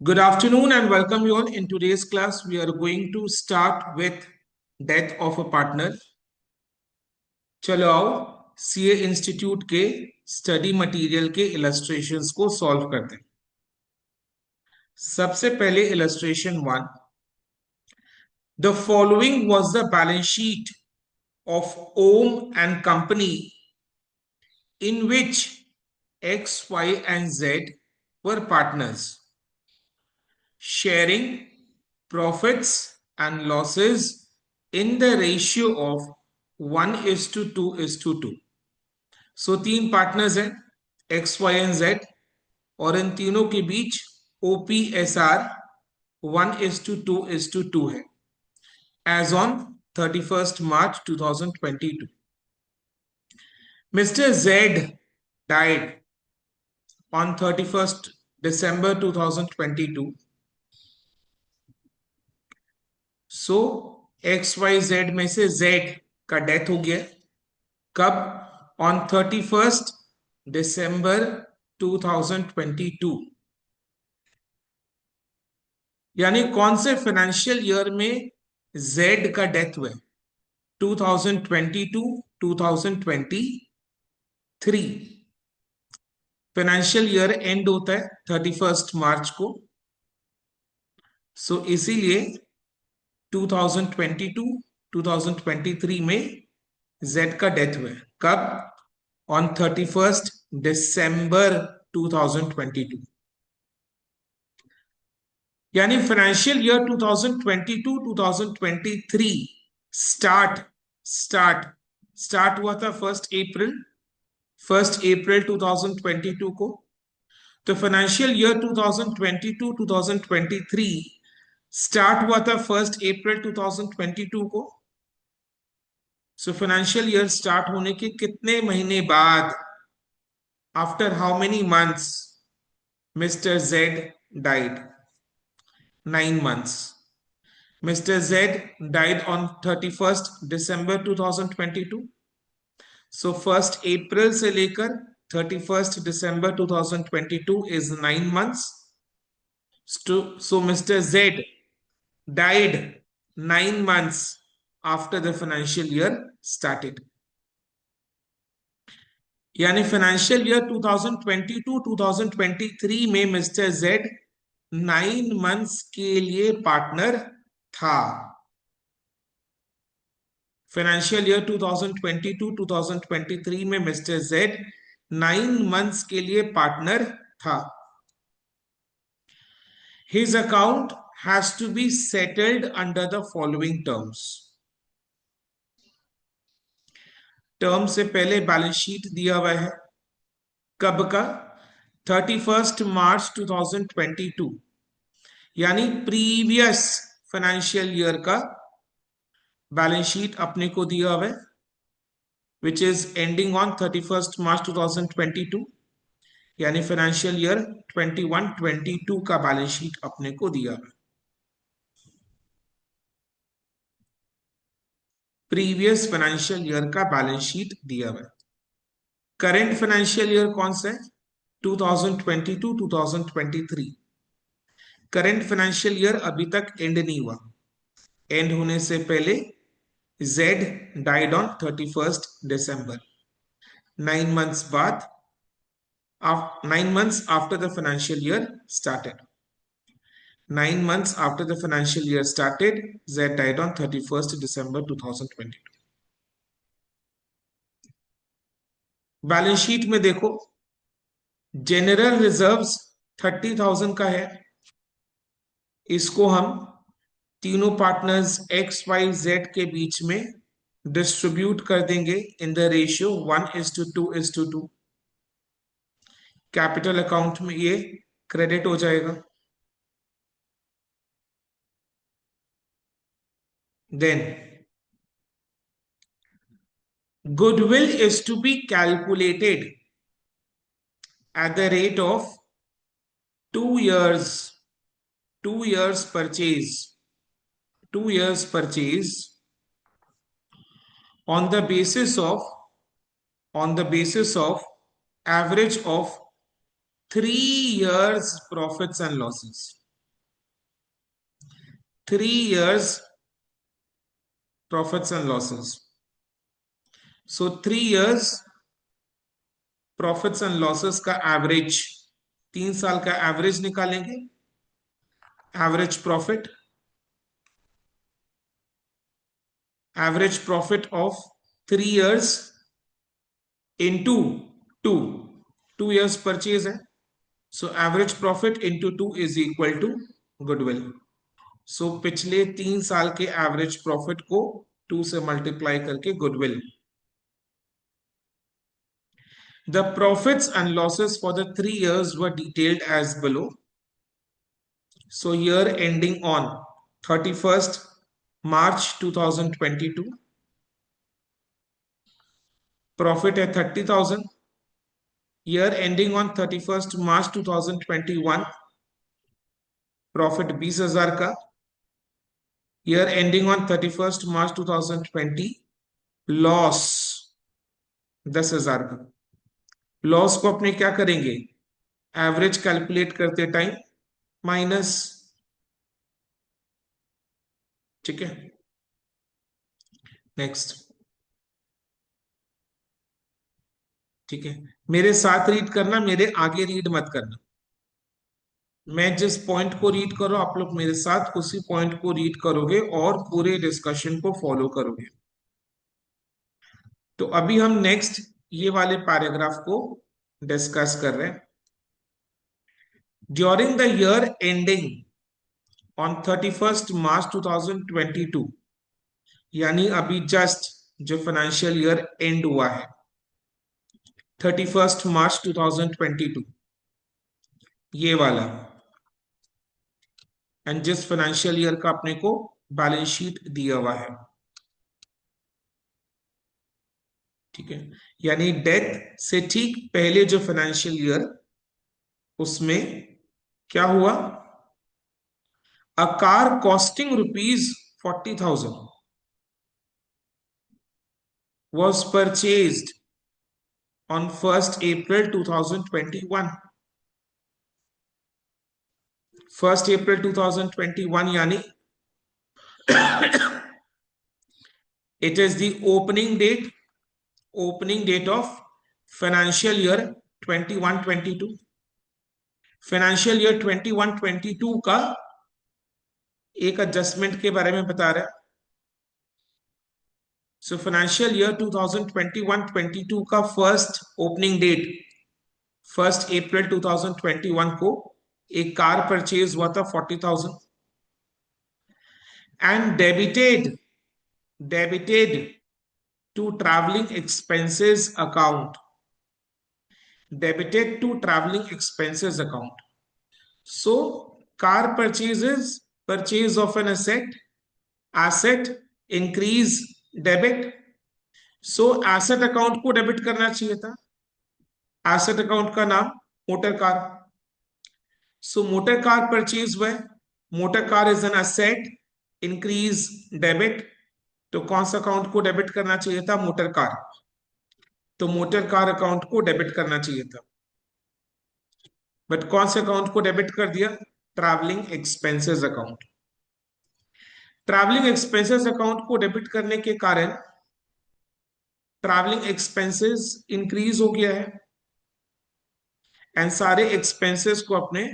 Good afternoon and welcome you all. In today's class, we are going to start with death of a partner. चलो आओ CA institute के study material के illustrations को solve करते हैं। सबसे पहले illustration 1। The following was the balance sheet of Om and Company in which X, Y, and Z were partners, sharing profits and losses in the ratio of 1:2:2। सो तीन partners हैं x Y and Z और इन तीनों के बीच OPSR 1:2:2 है as on 31st March 2022। Mr. Z died on 31st December 2022। So XYZ में से Z का death हो गया कब? On 31st December 2022। यानी कौन से फाइनेंशियल ईयर में Z का डेथ हुआ? 2022 2023 फाइनेंशियल ईयर एंड होता है 31st मार्च को। सो इसीलिए 2022 2023 में Z का डेथ हुआ है कब? On 31st December 2022। यानी फाइनेंशियल ईयर 2022-2023 स्टार्ट हुआ था 1 अप्रैल 2022 को। तो फाइनेंशियल ईयर 2022-2023 स्टार्ट हुआ था 1 अप्रैल 2022 को। सो फाइनेंशियल ईयर स्टार्ट होने के कितने महीने बाद, after how many months, mister Z died? 9 months. Mr. Z died on 31st December 2022. So 1st April से लेकर 31st December 2022 is 9 months. So Mr. Z died 9 months after the financial year started. यानी financial year 2022-2023 में mister Z 9 months के लिए partner था। Financial year 2022-2023 में mister Z 9 months के लिए पार्टनर था। His account has to be settled under the following terms. Term से पहले बैलेंस शीट दिया हुआ है कब का? 31st March 2022 यानी प्रीवियस फाइनेंशियल ईयर का बैलेंस शीट अपने को दिया हुआ है which is ending on 31st March 2022 यानी फाइनेंशियल ईयर 21-22 का बैलेंस शीट अपने को दिया हुआ है। प्रीवियस फाइनेंशियल ईयर का बैलेंस शीट दिया हुआ है। करेंट फाइनेंशियल ईयर कौन सा है? 2022-2023। करेंट फाइनेंशियल ईयर अभी तक एंड नहीं हुआ। एंड होने से पहले Z died on 31st December। 9 months बाद, 9 months after the financial year started। 9 months after the financial year started, Z died on 31st December 2022। Balance sheet में देखो, जनरल रिजर्व्स 30,000 का है। इसको हम तीनों पार्टनर्स XYZ के बीच में डिस्ट्रीब्यूट कर देंगे in the ratio 1:2:2। Capital account में ये क्रेडिट हो जाएगा। Then goodwill is to be calculated at the rate of 2 years purchase on the basis of average of 3 years profits and losses। 3 years profits and losses. So 3 years profits and losses का average, 3 साल का average निकालेंगे. Average profit of 3 years into 2. 2 years purchase है, so average profit into 2 is equal to goodwill. So पिछले 3 साल के average profit को 2 से मल्टीप्लाई करके goodwill. The profits and losses for the 3 years were detailed as below. So year ending on 31st March 2022, profit at 30,000. Year ending on 31st March 2021, profit 20,000 का. Year ending on 31st March 2020, loss 10,000 का. Loss को अपने क्या करेंगे, average calculate करते time minus. ठीक है, next. ठीक है, मेरे साथ रीड करना, मेरे आगे रीड मत करना. मैं जिस पॉइंट को रीड करो आप लोग मेरे साथ उसी पॉइंट को रीड करोगे और पूरे डिस्कशन को फॉलो करोगे. तो अभी हम नेक्स्ट ये वाले पैराग्राफ को डिस्कस कर रहे हैं. During the year ending on 31st March 2022, यानी अभी जस्ट जो फाइनेंशियल ईयर एंड हुआ है 31st March 2022, ये वाला, एंड जिस फाइनेंशियल ईयर का अपने को बैलेंस शीट दिया हुआ है. ठीक है, यानी डेथ से ठीक पहले जो फाइनेंशियल ईयर, उसमें क्या हुआ, a car costing ₹40,000 was purchased on 1st April 2021. 1st April 2021 यानी it is the opening date of financial year 21-22. Financial year 21-22 का एक एडजस्टमेंट के बारे में बता रहा है. सो फाइनेंशियल ईयर 2021-22 का first opening date 1st April 2021 को एक कार परचेज हुआ था 40,000 and debited to travelling expenses account. Debited to traveling expenses account. So car purchase of an asset increase debit. So asset account को debit करना चाहिए था. asset account का नाम motor car. So motor car purchase हुआ है, motor car is an asset, increase debit. तो कौन सा अकाउंट को डेबिट करना चाहिए था, मोटर कार. तो मोटर कार अकाउंट को डेबिट करना चाहिए था, बट कौन से अकाउंट को डेबिट कर दिया, travelling expenses account. Travelling expenses account को डेबिट करने के कारण ट्रैवलिंग एक्सपेंसेस इंक्रीज हो गया है एंड सारे एक्सपेंसेस को अपने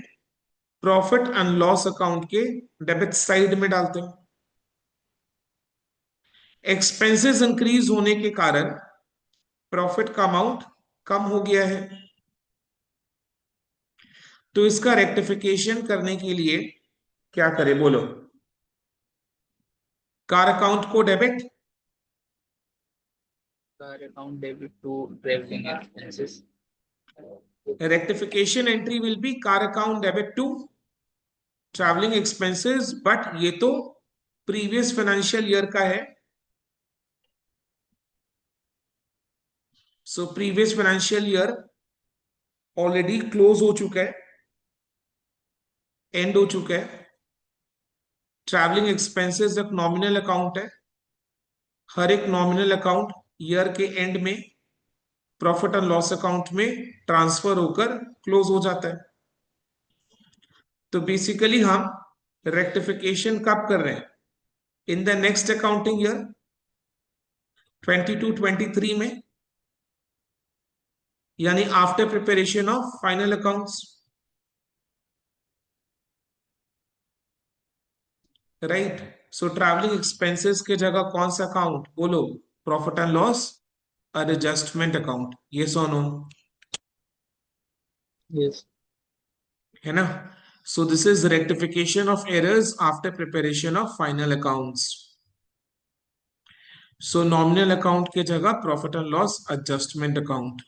प्रॉफिट एंड लॉस अकाउंट के डेबिट साइड में डालते हैं. एक्सपेंसेस इंक्रीज होने के कारण प्रॉफिट का अमाउंट कम हो गया है. तो इसका रेक्टिफिकेशन करने के लिए क्या करें, बोलो. कार अकाउंट को debit, car account debit to traveling expenses. Rectification entry will be car account debit to travelling expenses. But ये तो प्रीवियस फाइनेंशियल ईयर का है. So previous financial year already close हो चुका है, एंड हो चुका है. ट्रैवलिंग एक्सपेंसेस एक नॉमिनल अकाउंट है. हर एक नॉमिनल अकाउंट ईयर के एंड में प्रॉफिट एंड लॉस अकाउंट में ट्रांसफर होकर क्लोज हो जाता है. तो बेसिकली हम रेक्टिफिकेशन कब कर रहे हैं? In the next accounting year 22-23 में, यानी after preparation of final accounts, right? So travelling expenses के जगह कौन सा अकाउंट बोलो? Profit and loss adjustment account, ये सोनो, Yes. है ना? So this is rectification of errors after preparation of final accounts. So nominal account के जगह profit and loss adjustment account.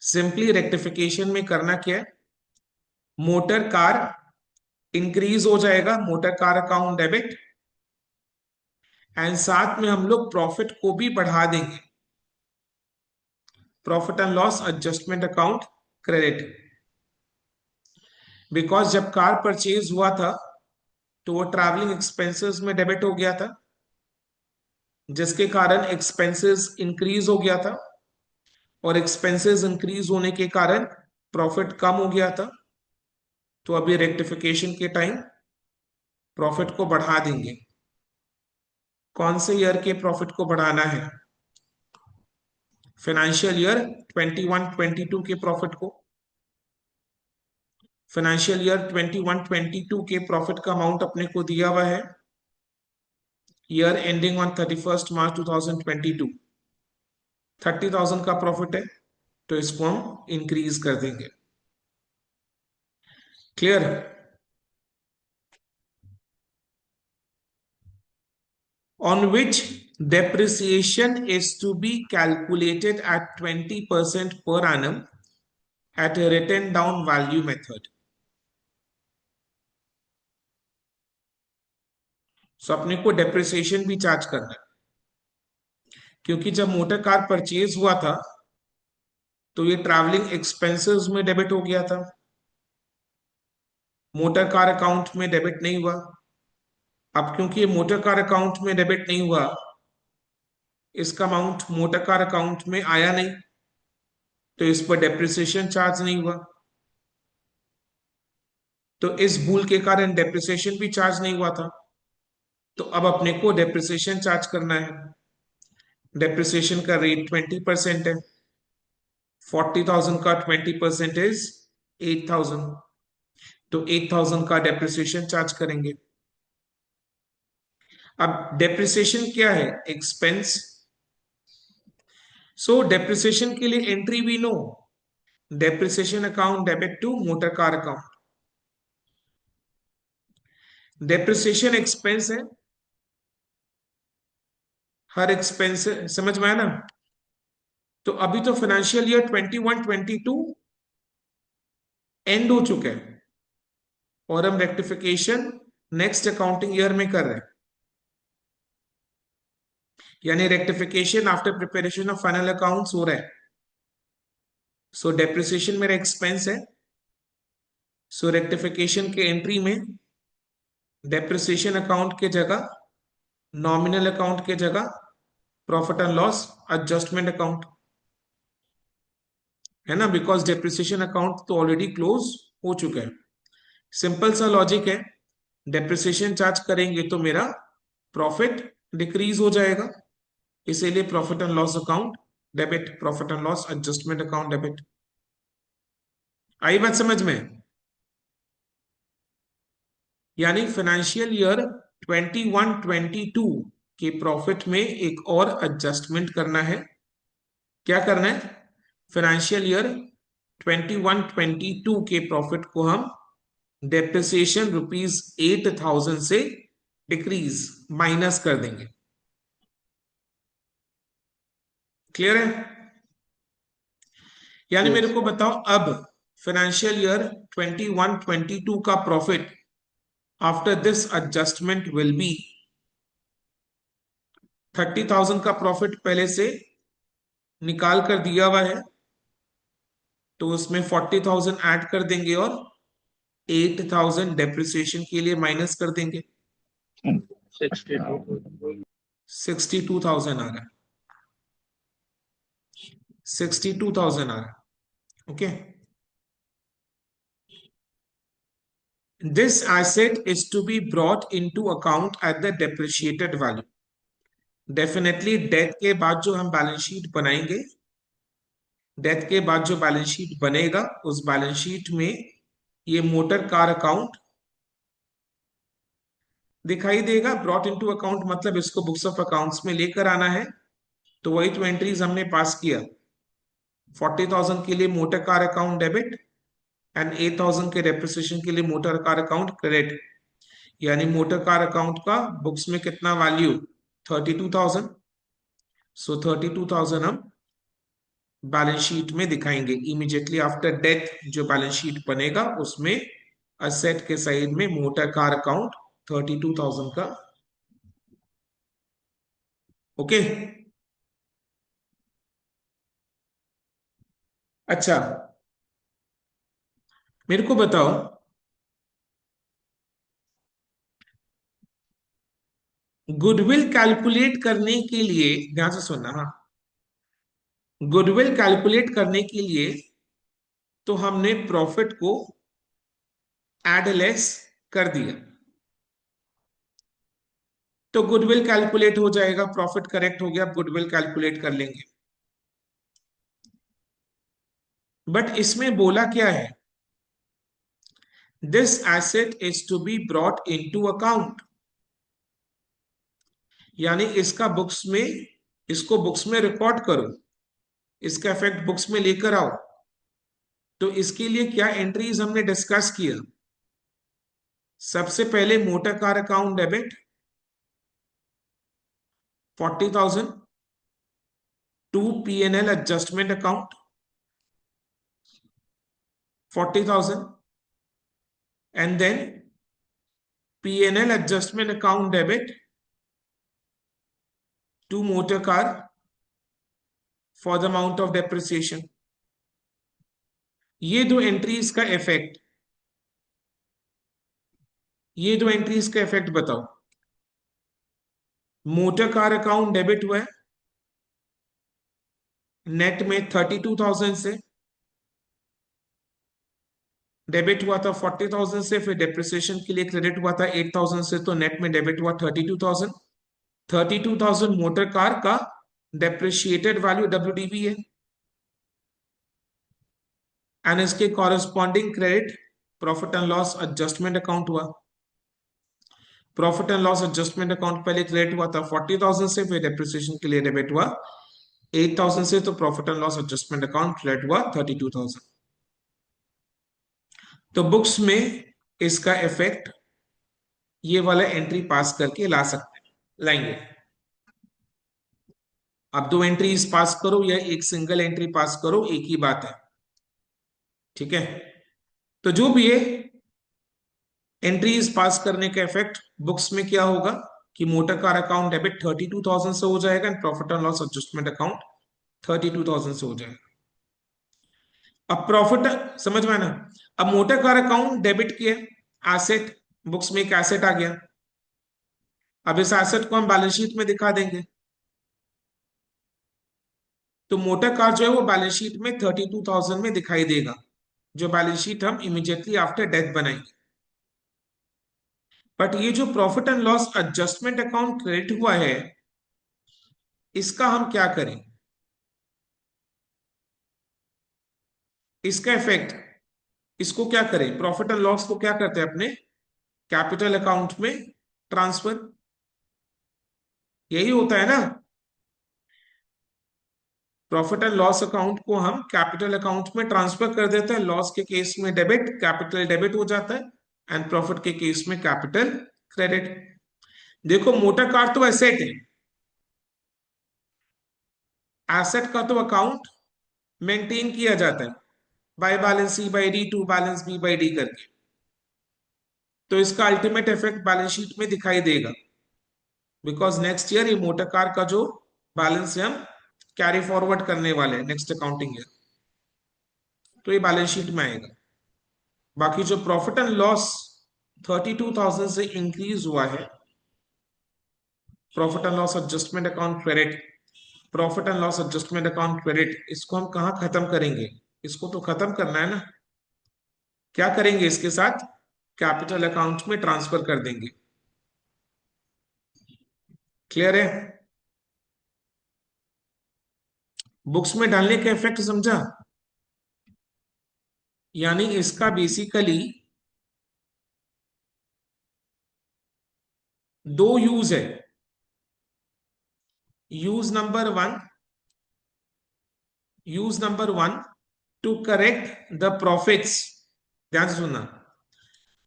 Simply rectification में करना क्या है? मोटर कार इंक्रीज हो जाएगा, motor car account debit, and साथ में हम लोग प्रॉफिट को भी बढ़ा देंगे, profit and loss adjustment account credit. Because जब कार परचेज हुआ था तो वो ट्रैवलिंग एक्सपेंसेस में डेबिट हो गया था, जिसके कारण एक्सपेंसेस इंक्रीज हो गया था, और एक्सपेंसेस इंक्रीज होने के कारण प्रॉफिट कम हो गया था. तो अभी रेक्टिफिकेशन के टाइम प्रॉफिट को बढ़ा देंगे. कौन से ईयर के प्रॉफिट को बढ़ाना है? फाइनेंशियल ईयर 21-22 के प्रॉफिट को. फाइनेंशियल ईयर 21-22 के प्रॉफिट का अमाउंट अपने को दिया हुआ है ईयर एंडिंग ऑन 31 मार्च 2022, 30,000 का प्रॉफिट है, तो इसको हम इंक्रीज कर देंगे. Clear? On which depreciation is to be calculated at 20% per annum at a written down value method. सो अपने को डेप्रिसिएशन भी चार्ज करना है, क्योंकि जब मोटर कार परचेज हुआ था तो ये ट्रैवलिंग एक्सपेंसेस में डेबिट हो गया था, मोटर कार अकाउंट में डेबिट नहीं हुआ. अब क्योंकि ये मोटर कार अकाउंट में डेबिट नहीं हुआ, इसका अमाउंट मोटर कार अकाउंट में आया नहीं, तो इस पर डेप्रिसिएशन चार्ज नहीं हुआ. तो इस भूल के कारण डेप्रिसिएशन भी चार्ज नहीं हुआ था. तो अब अपने को डेप्रिसिएशन चार्ज करना है. डेप्रिसिएशन का रेट 20% है. 40,000 का 20% इज 8,000, तो 8,000 का डेप्रिसिएशन चार्ज करेंगे. अब डेप्रिसिएशन क्या है? एक्सपेंस. सो डेप्रिसिएशन के लिए एंट्री भी know, depreciation account debit to motor car account. Depreciation expense है, हर एक्सपेंस समझ में आया ना? तो अभी तो फाइनेंशियल ईयर 21-22 एंड हो चुका है, और हम रेक्टिफिकेशन नेक्स्ट अकाउंटिंग ईयर में कर रहे हैं, यानी rectification after preparation of final accounts हो रहा है. सो डेप्रिसिएशन मेरा एक्सपेंस है. सो रेक्टिफिकेशन के एंट्री में डेप्रिसिएशन अकाउंट के जगह, नॉमिनल अकाउंट के जगह profit and loss adjustment account, है ना? बिकॉज डेप्रिसिएशन अकाउंट तो ऑलरेडी क्लोज हो चुका है. सिंपल सा लॉजिक है. डेप्रिसिएशन चार्ज करेंगे तो मेरा प्रॉफिट डिक्रीज हो जाएगा, इसीलिए profit and loss account debit, profit and loss adjustment account debit. आई बात समझ में? यानी फाइनेंशियल ईयर 21-22 के प्रॉफिट में एक और एडजस्टमेंट करना है. क्या करना है? फाइनेंशियल ईयर 21-22 के प्रॉफिट को हम डेप्रिसिएशन ₹8,000 से डिक्रीज, माइनस कर देंगे. क्लियर है? यानी मेरे Yes. को बताओ, अब फाइनेंशियल ईयर 21-22 का profit after this adjustment will be 30,000 का प्रॉफिट पहले से निकाल कर दिया हुआ है, तो उसमें 40,000 ऐड कर देंगे और 8,000 डेप्रिसिएशन के लिए माइनस कर देंगे. 62. 62,000 आ रहा है, 62,000 आ रहा है. Okay, This asset is to be brought into account at the depreciated value. Definitely death के बाद जो हम बैलेंस शीट बनाएंगे, डेथ के बाद जो बैलेंस शीट बनेगा उस बैलेंस शीट में ये मोटर कार अकाउंट दिखाई देगा. ब्रॉट इनटू अकाउंट मतलब इसको बुक्स ऑफ अकाउंट्स में लेकर आना है. तो वही तो एंट्रीज हमने पास किया. 40,000 के लिए motor car account debit and 8,000 के डेप्रिसिएशन के लिए मोटर कार अकाउंट क्रेडिट. यानी मोटर कार अकाउंट का बुक्स में कितना वैल्यू? 32,000. सो 32,000 हम बैलेंस शीट में दिखाएंगे. इमीडिएटली आफ्टर डेथ जो बैलेंस शीट बनेगा उसमें असेट के साइड में मोटर कार अकाउंट 32,000 का. ओके. अच्छा, मेरे को बताओ, गुडविल कैलकुलेट करने के लिए, ध्यान से सुनना. हाँ, गुडविल कैलकुलेट करने के लिए तो हमने प्रॉफिट को एड लेस कर दिया तो गुडविल कैलकुलेट हो जाएगा. प्रॉफिट करेक्ट हो गया, अब गुडविल कैलकुलेट कर लेंगे. बट इसमें बोला क्या है? This asset is to be brought into account. यानी इसका बुक्स में, इसको बुक्स में रिकॉर्ड करो, इसका इफेक्ट बुक्स में लेकर आओ. तो इसके लिए क्या एंट्रीज हमने डिस्कस किया? सबसे पहले motor car account debit 40,000 to P&L adjustment account 40,000 and then P&L adjustment account debit to motor car for the amount of depreciation. ये दो एंट्रीज का इफेक्ट, ये दो एंट्रीज का इफेक्ट बताओ. मोटर कार अकाउंट डेबिट हुआ है नेट में 32,000 से, डेबिट हुआ था 40,000 से, फिर डेप्रिसिएशन के लिए क्रेडिट हुआ था 8,000 से, तो नेट में डेबिट हुआ 32,000. 32,000 मोटर कार का डेप्रिशिएटेड वैल्यू WDV है एंड इसके corresponding credit profit and loss adjustment account हुआ. Profit and loss adjustment account पहले क्रेडिट हुआ था 40,000 से, फिर डेप्रिसिएशन के लिए डेबिट हुआ 8,000 से, तो profit and loss adjustment account credit हुआ 32,000. तो बुक्स में इसका इफेक्ट ये वाला एंट्री पास करके ला सकते हैं, लाएंगे. अब दो एंट्रीज पास करो या एक सिंगल एंट्री पास करो, एक ही बात है. ठीक है. तो जो भी है एंट्रीज पास करने का इफेक्ट बुक्स में क्या होगा कि मोटर कार अकाउंट डेबिट 32,000 से हो जाएगा and profit and loss adjustment account 32,000 से हो जाएगा. अब प्रॉफिट समझ में आना. अब मोटर कार अकाउंट डेबिट किया, एसेट, बुक्स में एक एसेट आ गया. अब इस एसेट को हम बैलेंस शीट में दिखा देंगे. तो मोटर कार जो है वो बैलेंस शीट में 32,000 में दिखाई देगा, जो बैलेंस शीट हम इमीडिएटली आफ्टर डेथ बनाएंगे. बट ये जो profit and loss adjustment account credit हुआ है, इसका हम क्या करें? इसका इफेक्ट, इसको क्या करें? प्रॉफिट एंड लॉस को क्या करते हैं अपने कैपिटल अकाउंट में ट्रांसफर. यही होता है ना. प्रॉफिट एंड लॉस अकाउंट को हम कैपिटल अकाउंट में ट्रांसफर कर देते हैं. लॉस के केस में डेबिट, कैपिटल डेबिट हो जाता है, एंड प्रॉफिट के केस में कैपिटल क्रेडिट. देखो मोटर कार तो एसेट है, एसेट का तो अकाउंट मेंटेन किया जाता है by balance c by d to balance b by d करके. तो इसका अल्टीमेट इफेक्ट बैलेंस शीट में दिखाई देगा, बिकॉज नेक्स्ट ईयर ये मोटर कार का जो बैलेंस है हम कैरी फॉरवर्ड करने वाले हैं नेक्स्ट अकाउंटिंग ईयर, तो ये बैलेंस शीट में आएगा. बाकी जो प्रॉफिट एंड लॉस 32,000 से इंक्रीज हुआ है, profit and loss adjustment account credit, profit and loss adjustment account credit, इसको हम कहाँ खत्म करेंगे? इसको तो खत्म करना है ना. क्या करेंगे इसके साथ? कैपिटल अकाउंट में ट्रांसफर कर देंगे। क्लियर है? बुक्स में डालने का इफेक्ट समझा? यानी इसका बेसिकली दो यूज है। Use number one, to correct the profits. ध्यान से सुनना,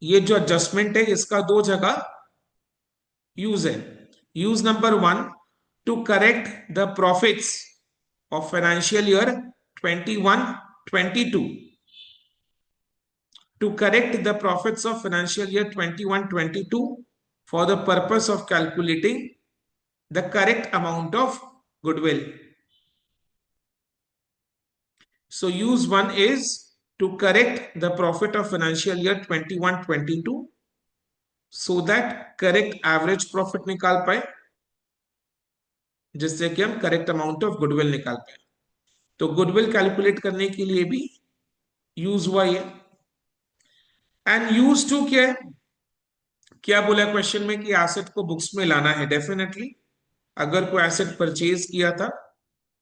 ये जो एडजस्टमेंट है इसका दो जगह यूज है। Use number one, to correct the profits of financial year 21-22, to correct the profits of financial year 21-22 for the purpose of calculating the correct amount of goodwill. So use one is to correct the profit of financial year 21-22 so that correct average profit निकाल पाए, जिससे कि हम correct amount of goodwill निकाल पाए। तो goodwill calculate करने के लिए भी यूज हुआ ये। एंड यूज टू क्या है? क्या बोला क्वेश्चन में कि एसेट को बुक्स में लाना है? डेफिनेटली अगर कोई एसेट परचेज किया था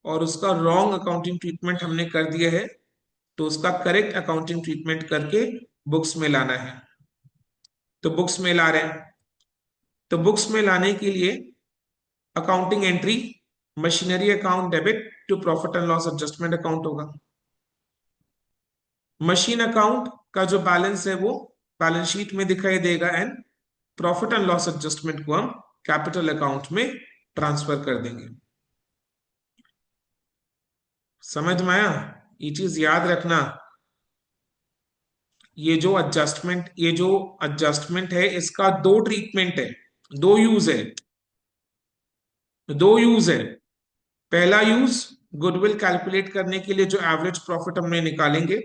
और उसका रॉन्ग अकाउंटिंग ट्रीटमेंट हमने कर दिया है तो उसका करेक्ट अकाउंटिंग ट्रीटमेंट करके बुक्स में लाना है। तो बुक्स में ला रहे हैं, तो बुक्स में लाने के लिए accounting entry machinery account debit to profit and loss adjustment account होगा। मशीन अकाउंट का जो बैलेंस है वो बैलेंस शीट में दिखाई देगा and profit and loss adjustment को हम कैपिटल अकाउंट में ट्रांसफर कर देंगे। समझ में आया? ये चीज याद रखना, ये जो एडजस्टमेंट है इसका दो ट्रीटमेंट है, दो यूज है, दो यूज है। पहला यूज, गुडविल कैलकुलेट करने के लिए जो एवरेज प्रॉफिट हमने निकालेंगे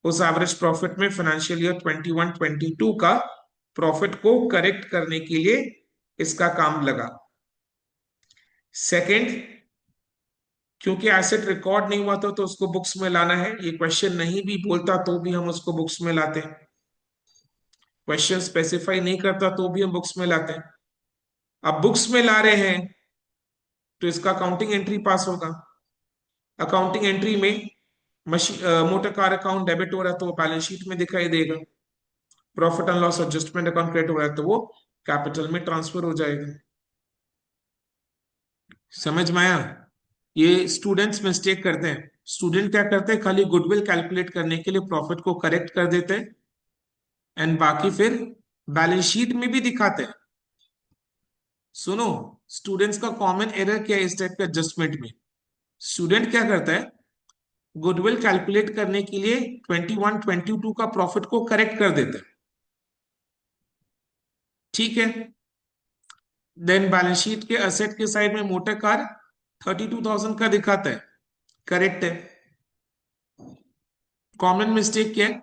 उस एवरेज प्रॉफिट में फाइनेंशियल ईयर 21-22 का प्रॉफिट को करेक्ट करने के लिए इसका काम लगा। सेकंड, क्योंकि एसेट रिकॉर्ड नहीं हुआ था तो उसको बुक्स में लाना है। ये क्वेश्चन नहीं भी बोलता तो भी हम उसको बुक्स में लाते हैं, क्वेश्चन स्पेसिफाई नहीं करता तो भी हम बुक्स में लाते हैं। अब बुक्स में ला रहे हैं तो इसका अकाउंटिंग एंट्री पास होगा। अकाउंटिंग एंट्री में मोटर कार अकाउंट डेबिट हो रहा है तो वो बैलेंस शीट में दिखाई देगा। Profit and loss adjustment account create हो रहा है तो वो कैपिटल में ट्रांसफर हो जाएगा। समझ में आया? ये स्टूडेंट्स मिस्टेक करते हैं। स्टूडेंट क्या करते हैं, खाली गुडविल कैलकुलेट करने के लिए प्रॉफिट को करेक्ट कर देते हैं एंड बाकी फिर बैलेंस शीट में भी दिखाते हैं। सुनो, स्टूडेंट्स का कॉमन एरर क्या है इस टाइप के एडजस्टमेंट में? स्टूडेंट क्या करता है, गुडविल कैलकुलेट करने के लिए 21-22 का प्रॉफिट को करेक्ट कर देता है, ठीक है। देन बैलेंस शीट के असेट के साइड में मोटर कार 32,000 का दिखाता है, करेक्ट है। कॉमन मिस्टेक क्या है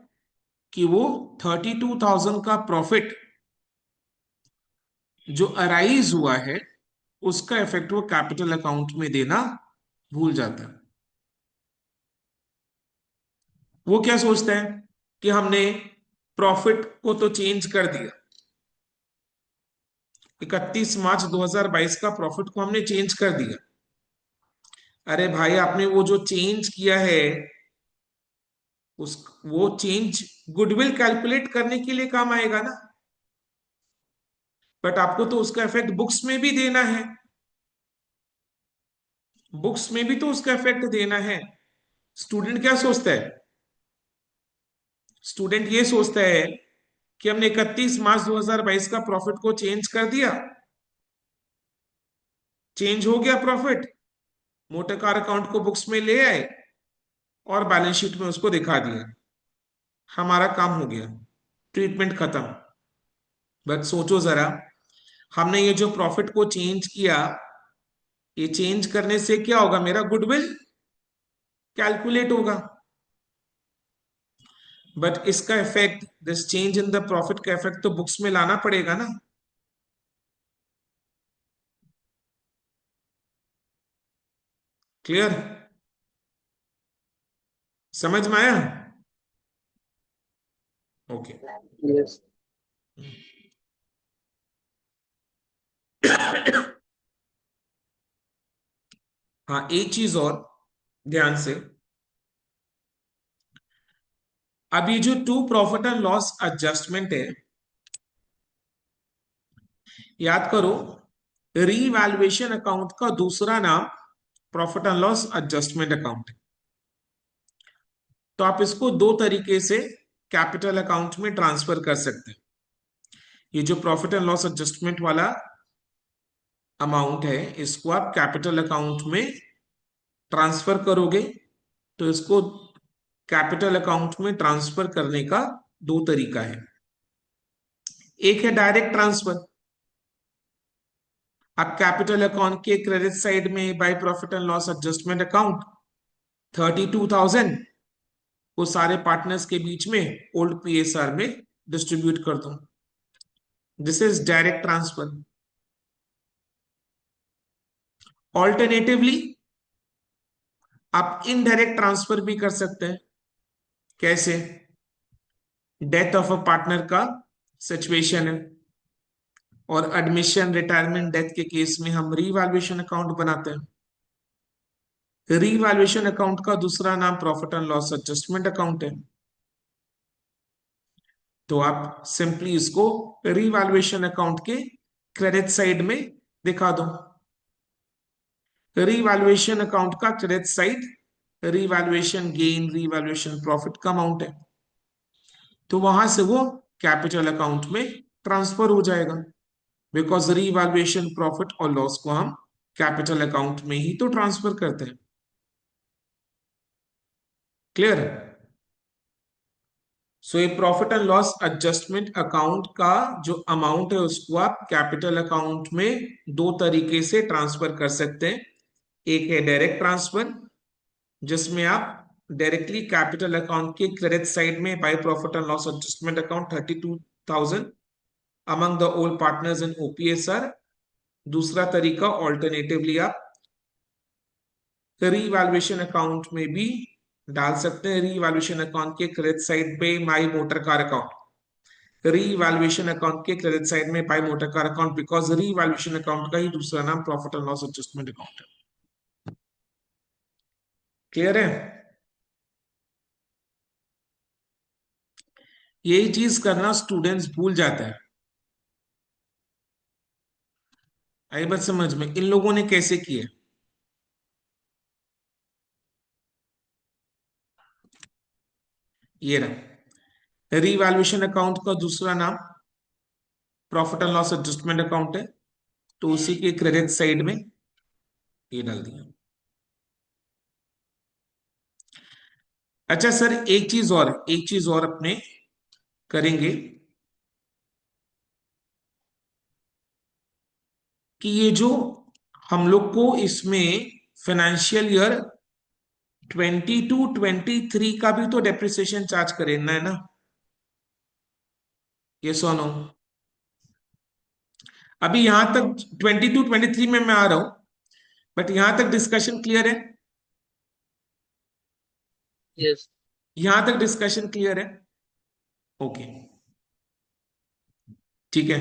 कि वो 32,000 का प्रॉफिट जो अराइज हुआ है उसका इफेक्ट वो कैपिटल अकाउंट में देना भूल जाता है। वो क्या सोचता है कि हमने प्रॉफिट को तो चेंज कर दिया, 31 मार्च 2022 का प्रॉफिट को हमने चेंज कर दिया। अरे भाई, आपने वो जो चेंज किया है उस वो चेंज गुडविल कैलकुलेट करने के लिए काम आएगा ना, बट आपको तो उसका इफेक्ट बुक्स में भी देना है, बुक्स में भी तो उसका इफेक्ट देना है। स्टूडेंट क्या सोचता है, स्टूडेंट ये सोचता है कि हमने 31 मार्च 2022 का प्रॉफिट को चेंज कर दिया, चेंज हो गया प्रॉफिट, मोटर कार अकाउंट को बुक्स में ले आए और बैलेंस शीट में उसको दिखा दिया, हमारा काम हो गया, ट्रीटमेंट खत्म। बट सोचो जरा, हमने ये जो प्रॉफिट को चेंज किया, ये चेंज करने से क्या होगा, मेरा गुडविल कैलकुलेट होगा, बट इसका effect, this change in the profit का इफेक्ट तो बुक्स में लाना पड़ेगा ना। क्लियर? समझ में आया? ओके। Yes. हाँ, एक चीज और ध्यान से, अब ये जो to profit and loss adjustment है, याद करो, रीवैल्यूएशन अकाउंट का दूसरा नाम profit and loss adjustment account है। तो आप इसको दो तरीके से कैपिटल अकाउंट में ट्रांसफर कर सकते हैं। ये जो प्रॉफिट एंड लॉस एडजस्टमेंट वाला अमाउंट है, इसको आप कैपिटल अकाउंट में ट्रांसफर करोगे, तो इसको कैपिटल अकाउंट में ट्रांसफर करने का दो तरीका है। एक है डायरेक्ट ट्रांसफर। आप कैपिटल अकाउंट के क्रेडिट साइड में by profit and loss adjustment account 32,000 को सारे पार्टनर्स के बीच में ओल्ड पीएसआर में डिस्ट्रीब्यूट कर दो। This is direct transfer. Alternatively आप इनडायरेक्ट ट्रांसफर भी कर सकते हैं। कैसे? डेथ ऑफ अ पार्टनर का सिचुएशन है, और एडमिशन, रिटायरमेंट, डेथ के केस में हम रीवैल्यूएशन अकाउंट बनाते हैं। रीवैल्यूएशन अकाउंट का दूसरा नाम profit and loss adjustment account है। तो आप सिंपली इसको रीवैल्यूएशन अकाउंट के क्रेडिट साइड में दिखा दो। रीवैल्यूएशन अकाउंट का credit side revaluation gain, revaluation profit का अमाउंट है, तो वहां से वो कैपिटल अकाउंट में ट्रांसफर हो जाएगा, बिकॉज रीवैल्यूएशन प्रॉफिट और लॉस को हम कैपिटल अकाउंट में ही तो ट्रांसफर करते हैं। क्लियर है? सो ये profit and loss adjustment account का जो अमाउंट है, उसको आप कैपिटल अकाउंट में दो तरीके से ट्रांसफर कर सकते हैं। एक है डायरेक्ट ट्रांसफर, जिसमें आप डायरेक्टली कैपिटल अकाउंट के क्रेडिट साइड में by profit and loss adjustment account 32,000 among the old partners in OPSR. दूसरा तरीका ऑल्टरनेटिवली आप रीवैल्यूएशन अकाउंट में भी डाल सकते हैं। रीवैल्यूएशन अकाउंट के क्रेडिट साइड पे my motor car account, revaluation account के क्रेडिट साइड में by motor car account, because revaluation account का ही दूसरा नाम profit and loss adjustment account है। क्लियर है? यही चीज करना स्टूडेंट्स भूल जाते हैं। आई बात समझ में? इन लोगों ने कैसे किए? ये रहा, रीवैल्यूएशन अकाउंट का दूसरा नाम profit and loss adjustment account है, तो उसी के क्रेडिट साइड में ये डाल दिया। अच्छा सर, एक चीज और अपने करेंगे कि ये जो हम लोग को इसमें फाइनेंशियल ईयर 22-23 का भी तो डेप्रिसिएशन चार्ज करेना है ना? ये सोनो, अभी यहां तक 22-23 में मैं आ रहा हूं, बट यहां तक डिस्कशन क्लियर है? Yes. यहां तक डिस्कशन क्लियर है? ओके, ठीक है।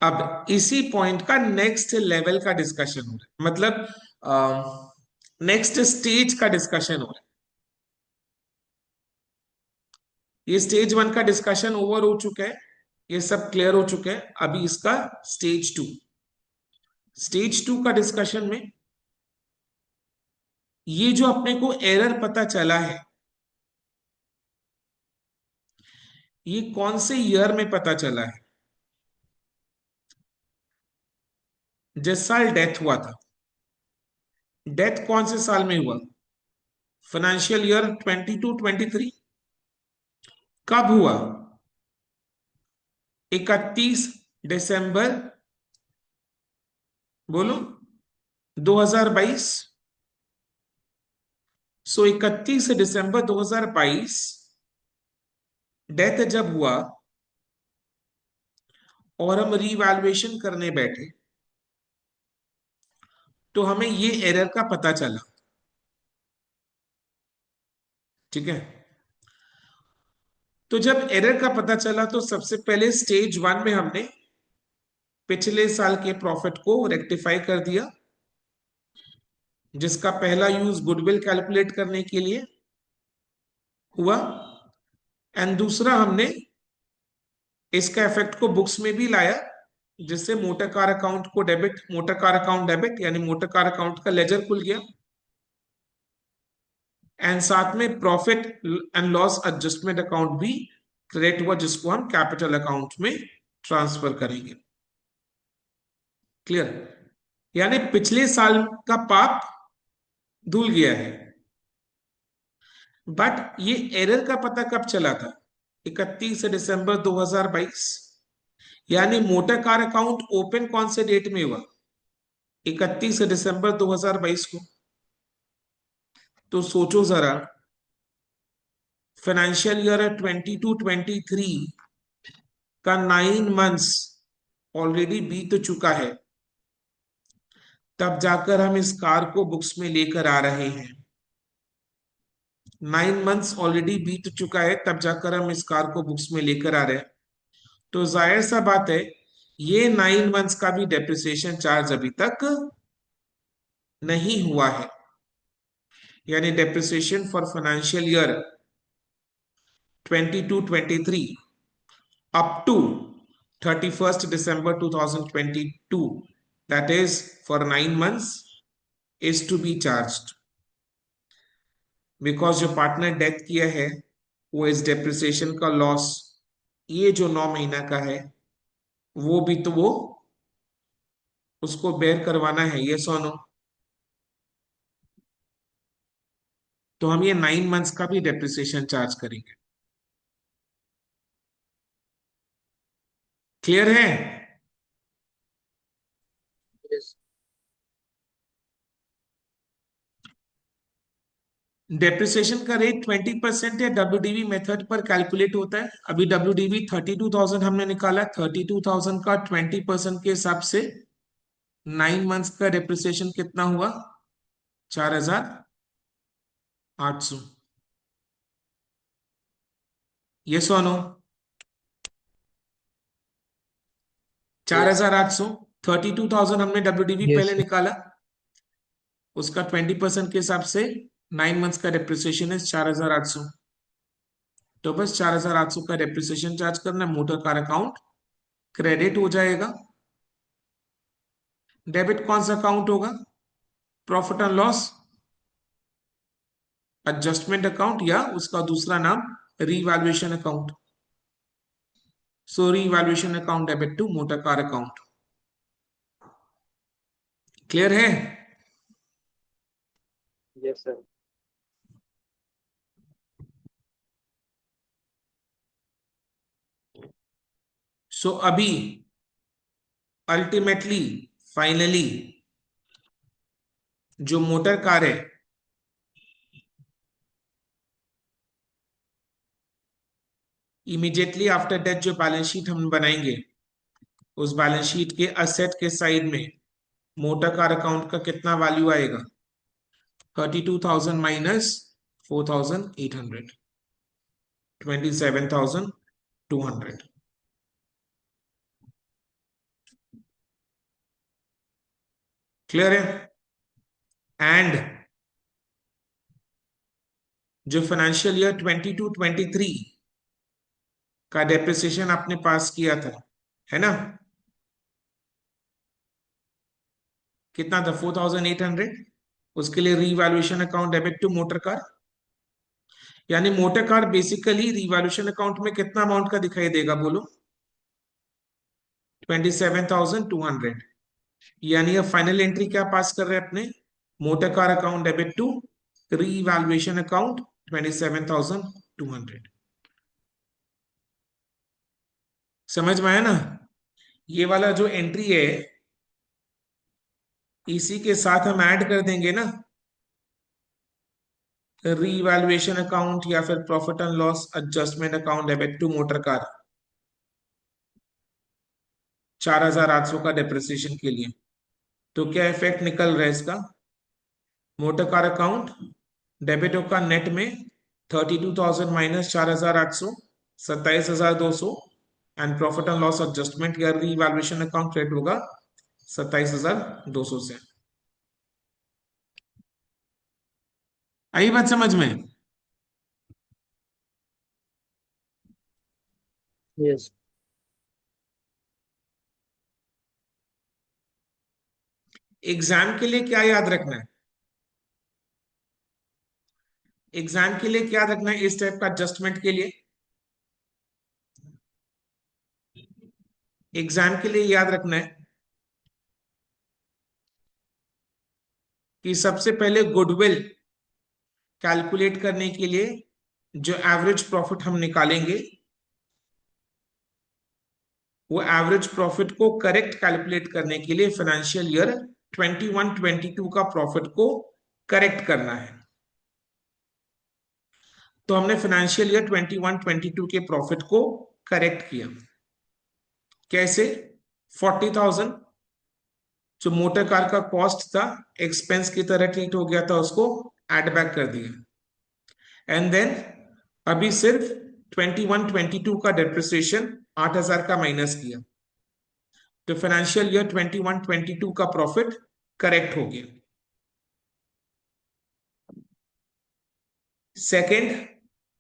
अब इसी पॉइंट का नेक्स्ट लेवल का डिस्कशन हो रहा है, मतलब नेक्स्ट स्टेज का डिस्कशन हो रहा है। ये स्टेज 1 का डिस्कशन ओवर हो चुका है, ये सब क्लियर हो चुका है। अभी इसका स्टेज 2 का डिस्कशन में ये जो अपने को एरर पता चला है, ये कौन से ईयर में पता चला है? जिस साल डेथ हुआ था, डेथ कौन से साल में हुआ? Financial year 22-23। कब हुआ? 31 दिसंबर, बोलो, 2022। सो 31 दिसंबर 2022 डेथ जब हुआ और हम रीवैल्यूएशन करने बैठे, तो हमें ये एरर का पता चला। ठीक है? तो जब एरर का पता चला तो सबसे पहले स्टेज 1 में हमने पिछले साल के प्रॉफिट को रेक्टिफाई कर दिया, जिसका पहला यूज गुडविल कैलकुलेट करने के लिए हुआ, एंड दूसरा हमने इसका इफेक्ट को बुक्स में भी लाया, जिससे मोटर कार अकाउंट को debit, motor car account debit यानी मोटर कार अकाउंट का लेजर खुल गया, एंड साथ में profit and loss adjustment account भी क्रेडिट हुआ, जिसको हम कैपिटल अकाउंट में ट्रांसफर करेंगे। क्लियर? यानी पिछले साल का पाप धुल गया है। बट ये एरर का पता कब चला था? 31 दिसंबर 2022। यानी मोटर कार अकाउंट ओपन कौन से डेट में हुआ? 31 दिसंबर 2022 को। तो सोचो जरा, फाइनेंशियल ईयर 22-23 का 9 मंथ्स ऑलरेडी बीत चुका है, तब जाकर हम इस कार को बुक्स में लेकर आ रहे हैं। 9 मंथ्स ऑलरेडी बीत चुका है, तब जाकर हम इस कार को बुक्स में लेकर आ रहे हैं। तो जाहिर सा बात है, ये 9 मंथ्स का भी डेप्रिसिएशन चार्ज अभी तक नहीं हुआ है। यानी depreciation for financial year 22-23 up to 31st December 2022, that is for 9 months, is to be charged because जो पार्टनर डेथ किया है वो इस डेप्रिसिएशन का लॉस, ये जो 9 महीना का है, वो भी तो वो उसको बेयर करवाना है, ये सोनो। तो हम ये 9 मंथ्स का भी डेप्रिसिएशन चार्ज करेंगे। क्लियर है? Yes. डेप्रिसिएशन का रेट 20% है, डब्ल्यूडीवी मेथड पर कैलकुलेट होता है। अभी डब्ल्यूडीवी 32,000 हमने निकाला, 32,000 का 20% के हिसाब से 9 मंथ्स का डेप्रिसिएशन कितना हुआ? 4,800। ये सोनो, Yes. 4,800। 32,000 हमने डब्ल्यूडीवी Yes, पहले sir. निकाला, उसका 20% के हिसाब से 9 मंथ्स का डेप्रिसिएशन है 4,800। तो बस 4,800 का डेप्रिसिएशन चार्ज करना है, मोटर कार अकाउंट क्रेडिट हो जाएगा। डेबिट कौन सा अकाउंट होगा? Profit and loss adjustment account, या उसका दूसरा नाम revaluation account. So revaluation account debit to motor car account. Clear है? Yes, sir. सो अभी अल्टीमेटली फाइनली जो मोटर कार है, इमीडिएटली आफ्टर डेथ जो बैलेंस शीट हम बनाएंगे, उस बैलेंस शीट के असेट के साइड में मोटर कार अकाउंट का कितना वैल्यू आएगा? 32,000 माइनस 4,800, 27,200। क्लियर है? एंड जो फाइनेंशियल ईयर 22-23 का डेप्रिसिएशन आपने पास किया था, है ना, कितना था? 4,800। उसके लिए revaluation account debit to motor car, यानी motor car basically revaluation account में कितना अमाउंट का दिखाई देगा, बोलो? 27,200। यानी अब फाइनल एंट्री क्या पास कर रहे हैं अपने? Motor car account debit to revaluation account 27,200। समझ में आया ना? ये वाला जो एंट्री है, इसी के साथ हम ऐड कर देंगे ना रीवैल्यूएशन अकाउंट या फिर profit and loss adjustment account debit to motor car 4,800 का डेप्रिसिएशन के लिए। तो क्या इफेक्ट निकल रहा है इसका? मोटर कार अकाउंट डेबिट होगा नेट में 32,000 minus 4,800, 27,200 and profit and loss adjustment या रीवैल्यूएशन अकाउंट क्रेडिट होगा 27,200 से। आई बात समझ में? Yes. एग्जाम के लिए क्या याद रखना है? एग्जाम के लिए क्या रखना है इस टाइप का एडजस्टमेंट के लिए? एग्जाम के लिए याद रखना है कि सबसे पहले गुडविल कैलकुलेट करने के लिए जो एवरेज प्रॉफिट हम निकालेंगे, वो एवरेज प्रॉफिट को करेक्ट कैलकुलेट करने के लिए फाइनेंशियल ईयर 21-22 का प्रॉफिट को करेक्ट करना है। तो हमने फाइनेंशियल ईयर 21-22 के प्रॉफिट को करेक्ट किया। कैसे? 40,000 जो मोटर कार का कॉस्ट था, एक्सपेंस की तरह ट्रीट हो गया था, उसको एड बैक कर दिया। एंड देन अभी सिर्फ 21-22 का डेप्रिसिएशन 8,000 का माइनस किया, तो फाइनेंशियल ईयर 21-22 का प्रॉफिट करेक्ट हो गया। सेकंड,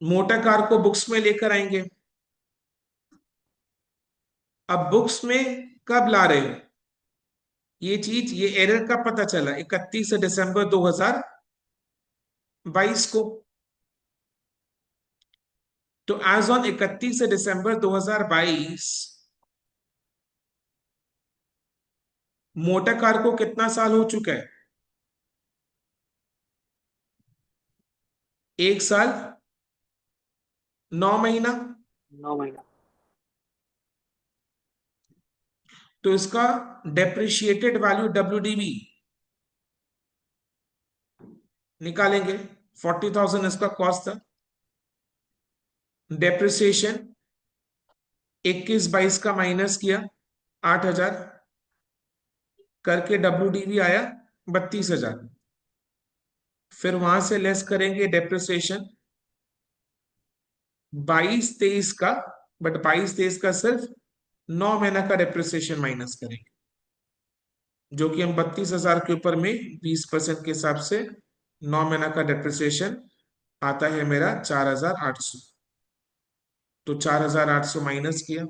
मोटर कार को बुक्स में लेकर आएंगे। अब बुक्स में कब ला रहे हो ये चीज, ये एरर कब पता चला? 31 दिसंबर 2022 को। तो as on 31 December 2022 motor car को कितना साल हो चुका है? 1 साल 9 महीना। 9 महीना। तो इसका डेप्रिशिएटेड वैल्यू WDV निकालेंगे। 40,000 इसका कॉस्ट था। डेप्रिसिएशन 21-22 का माइनस किया 8,000 करके WDV आया 32,000। फिर वहां से लेस करेंगे डेप्रिसिएशन 22-23 का, बट 22-23 का सिर्फ 9 महीना का डेप्रिसिएशन माइनस करेंगे, जो कि हम 32,000 के ऊपर में 20% के हिसाब से 9 महीना का डेप्रिसिएशन आता है मेरा 4,800। तो 4,800 माइनस किया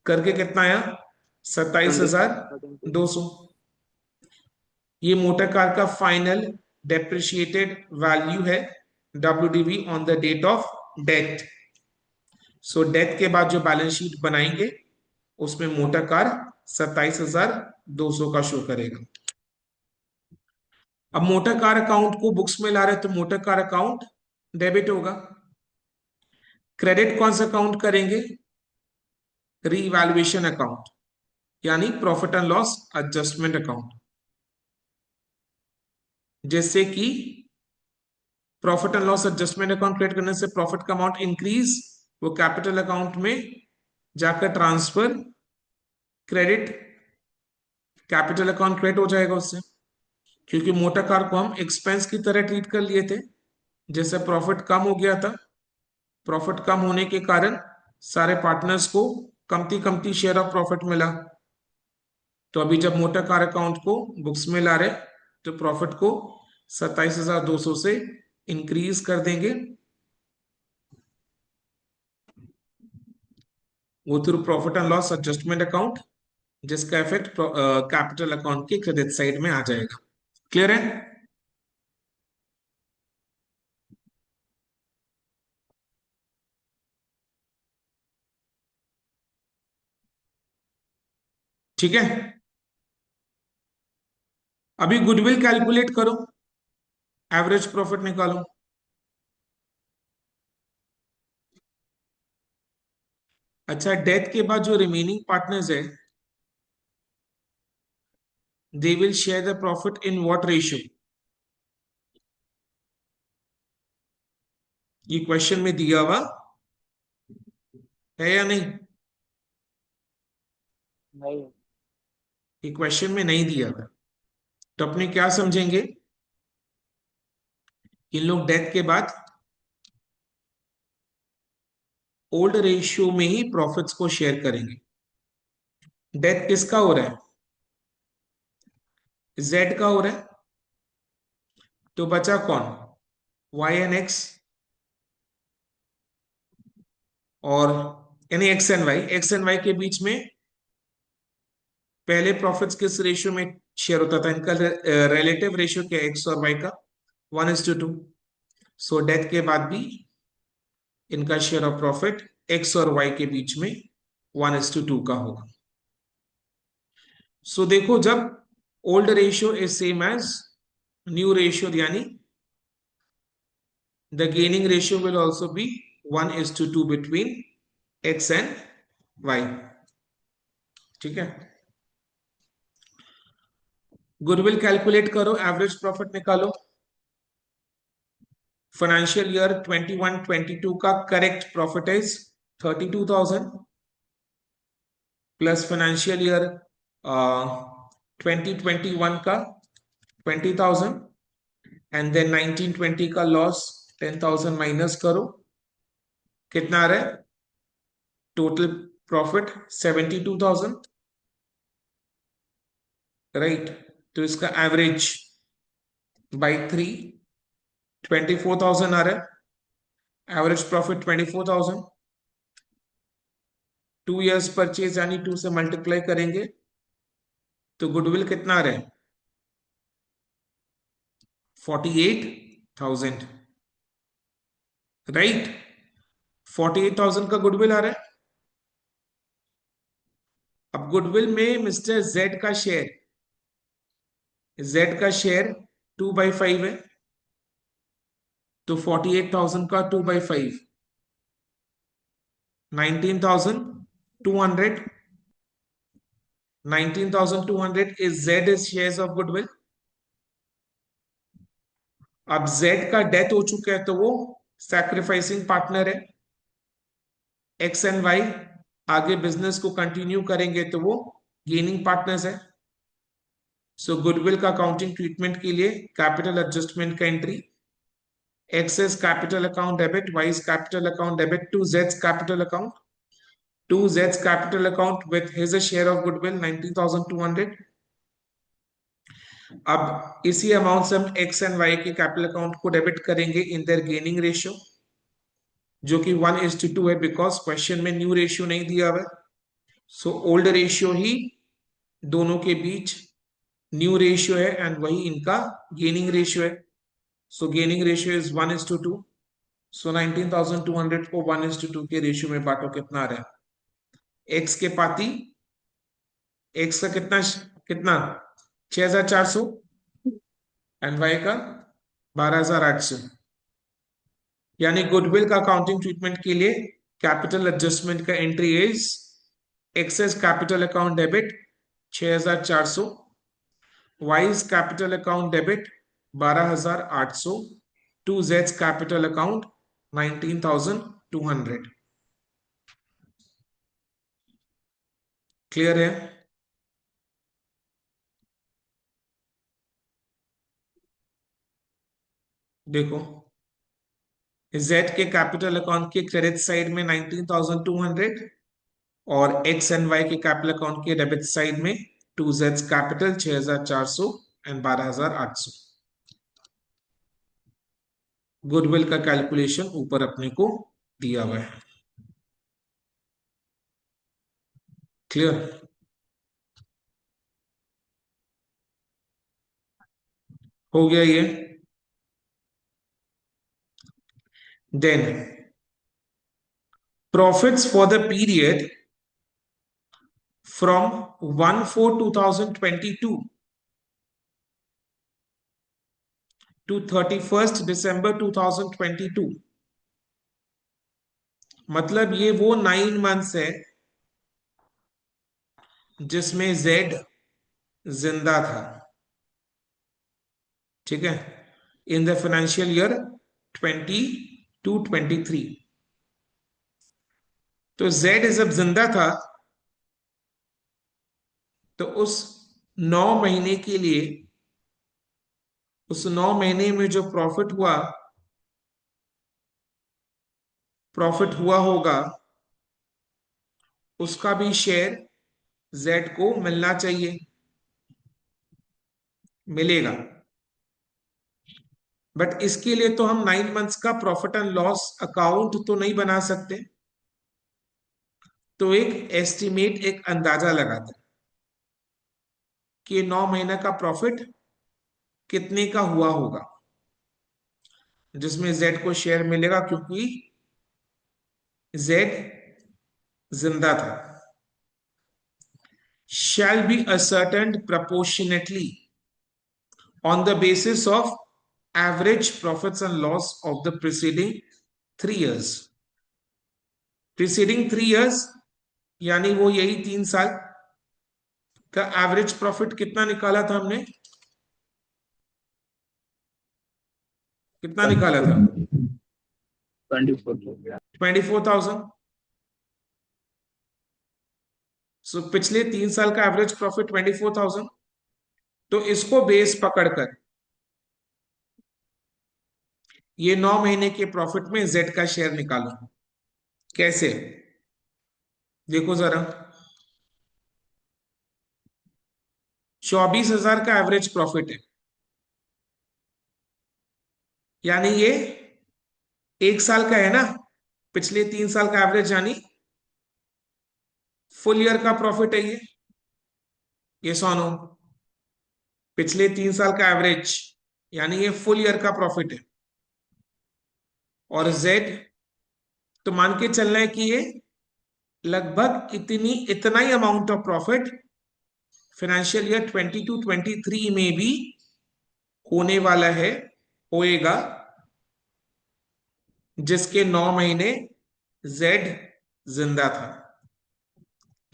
करके कितना आया? 27,200। ये मोटर कार का फाइनल डेप्रिशिएटेड वैल्यू है WDV on the date of death. So death के बाद जो बैलेंस शीट बनाएंगे उसमें मोटर कार 27,200 का शो करेगा। अब मोटर कार अकाउंट को बुक्स में ला रहे तो मोटर कार अकाउंट डेबिट होगा। क्रेडिट कौन सा अकाउंट करेंगे? रीवैल्यूएशन अकाउंट, यानी profit and loss adjustment account. जैसे कि profit and loss adjustment account create करने से प्रॉफिट का अमाउंट इंक्रीज, वो कैपिटल अकाउंट में जाकर transfer, credit capital account create हो जाएगा उससे। क्योंकि मोटर कार को हम एक्सपेंस की तरह ट्रीट कर लिए थे, जैसे प्रॉफिट कम हो गया था, प्रॉफिट कम होने के कारण सारे पार्टनर्स को कमती कमती शेयर ऑफ प्रॉफिट मिला। तो अभी जब मोटर कार अकाउंट को बुक्स में ला रहे तो प्रॉफिट को 27,200 से इंक्रीज कर देंगे, वो through profit and loss adjustment account, जिसका इफेक्ट कैपिटल अकाउंट के क्रेडिट साइड में आ जाएगा। क्लियर है? ठीक है। अभी गुडविल कैलकुलेट करो, एवरेज प्रॉफिट निकालो। अच्छा, डेथ के बाद जो रिमेनिंग पार्टनर्स है, they will share the profit in what ratio? ये क्वेश्चन में दिया हुआ है या नहीं? नहीं। ये क्वेश्चन में नहीं दिया हुआ, तो अपने क्या समझेंगे? इन लोग डेथ के बाद ओल्ड रेशियो में ही प्रॉफिट्स को शेयर करेंगे। डेथ किसका हो रहा है? जेड का हो रहा है। तो बचा कौन? वाई एंड एक्स, और यानी एक्स एंड वाई के बीच में पहले प्रॉफिट्स किस रेशियो में शेयर होता था? इनका रिलेटिव रेशियो क्या है एक्स और वाई का? 1:2। सो डेथ के बाद भी इनका शेयर ऑफ प्रॉफिट एक्स और वाई के बीच में 1:2 का होगा। सो देखो, जब old ratio is same as new ratio, यानी the gaining ratio will also be 1:2 between X and Y. ठीक है। गुडविल कैलकुलेट करो, एवरेज प्रॉफिट निकालो। फाइनेंशियल ईयर 21-22 का correct profit is 32,000 plus financial year 2021 का 20,000 एंड देन 19-20 का loss 10,000 minus करो, कितना आ रहा है? Total profit 72,000, right. तो इसका एवरेज बाई 3 24,000 आ रहा है। एवरेज प्रॉफिट 24,000, 2 years परचेज यानी 2 से मल्टीप्लाई करेंगे तो गुडविल कितना आ रहा है? 48,000, राइट। 48,000 का गुडविल आ रहा है। अब गुडविल में मिस्टर जेड का शेयर 2/5 है, तो 48,000 का 2/5 19,200। 19,200 is Z is shares of goodwill. अब जेड का डेथ हो चुका है तो वो सैक्रिफाइसिंग पार्टनर है। एक्स एंड वाई आगे बिजनेस को कंटिन्यू करेंगे तो वो गेनिंग पार्टनर्स है। सो गुडविल का अकाउंटिंग ट्रीटमेंट के लिए कैपिटल एडजस्टमेंट का entry, x is capital account debit, y is capital account debit to जेड्स कैपिटल अकाउंट, टू जेड्स capital account with his share of goodwill 19,200। अब इसी अमाउंट से हम एक्स एंड वाई के कैपिटल अकाउंट को डेबिट करेंगे इन देयर गेनिंग रेशियो, जो कि 1:2 है, बिकॉज क्वेश्चन में न्यू रेशियो नहीं दिया हुआ है। सो ओल्ड रेशियो ही दोनों के बीच न्यू रेशियो है एंड वही इनका गेनिंग रेशियो है। सो गेनिंग रेशियो इज 1:2। सो 19,200 को 1:2 के रेशियो में बांटो, कितना आ रहा है? एक्स के पाती, एक्स का कितना कितना 6,400 एंड वाई का 12,800। यानी गुडविल का अकाउंटिंग ट्रीटमेंट के लिए कैपिटल एडजस्टमेंट का entry is X's capital account debit 6,400, Y's capital account debit 12,800 to जेड्स कैपिटल अकाउंट 19,200। क्लियर है? देखो, जेड के कैपिटल अकाउंट के क्रेडिट साइड में 19,200 और एक्स एंड वाई के कैपिटल अकाउंट के डेबिट साइड में टू जेड्स कैपिटल 6,400 एंड 12,800। गुडविल का कैलकुलेशन ऊपर अपने को दिया हुआ है। क्लियर? हो गया ये। Then profits for the period from 1/4/2022 to 31st December 2022। मतलब ये वो 9 months है जिसमें जेड जिंदा था। ठीक है, इन द फाइनेंशियल ईयर 22-23। तो जेड जब जिंदा था तो उस 9 महीने के लिए, उस 9 महीने में जो प्रॉफिट हुआ प्रॉफिट हुआ होगा उसका भी शेयर जेड को मिलना चाहिए, मिलेगा। बट इसके लिए तो हम 9 मंथ्स का प्रॉफिट एंड लॉस अकाउंट तो नहीं बना सकते, तो एक एस्टिमेट, एक अंदाजा लगाते हैं कि 9 महीने का प्रॉफिट कितने का हुआ होगा, जिसमें जेड को शेयर मिलेगा क्योंकि जेड जिंदा था। shall be ascertained proportionately on the basis of average profits and loss of the preceding 3 years। preceding 3 years यानी वो यही 3 साल का एवरेज प्रॉफिट कितना निकाला था हमने, कितना निकाला था? 24। 24,000। सो पिछले 3 साल का एवरेज प्रॉफिट 24,000। तो इसको बेस पकड़कर ये 9 महीने के प्रॉफिट में जेड का शेयर निकालो। कैसे? देखो जरा, 24,000 का एवरेज प्रॉफिट है, यानी ये 1 साल का है ना, पिछले 3 साल का एवरेज, यानी फुल ईयर का प्रॉफिट है ये सोनो, पिछले 3 साल का एवरेज, यानी ये फुल ईयर का प्रॉफिट है। और जेड तो मान के चलना है कि ये लगभग इतना ही amount of profit financial year 22-23 में भी होने वाला है, होएगा, जिसके 9 महीने जेड जिंदा था।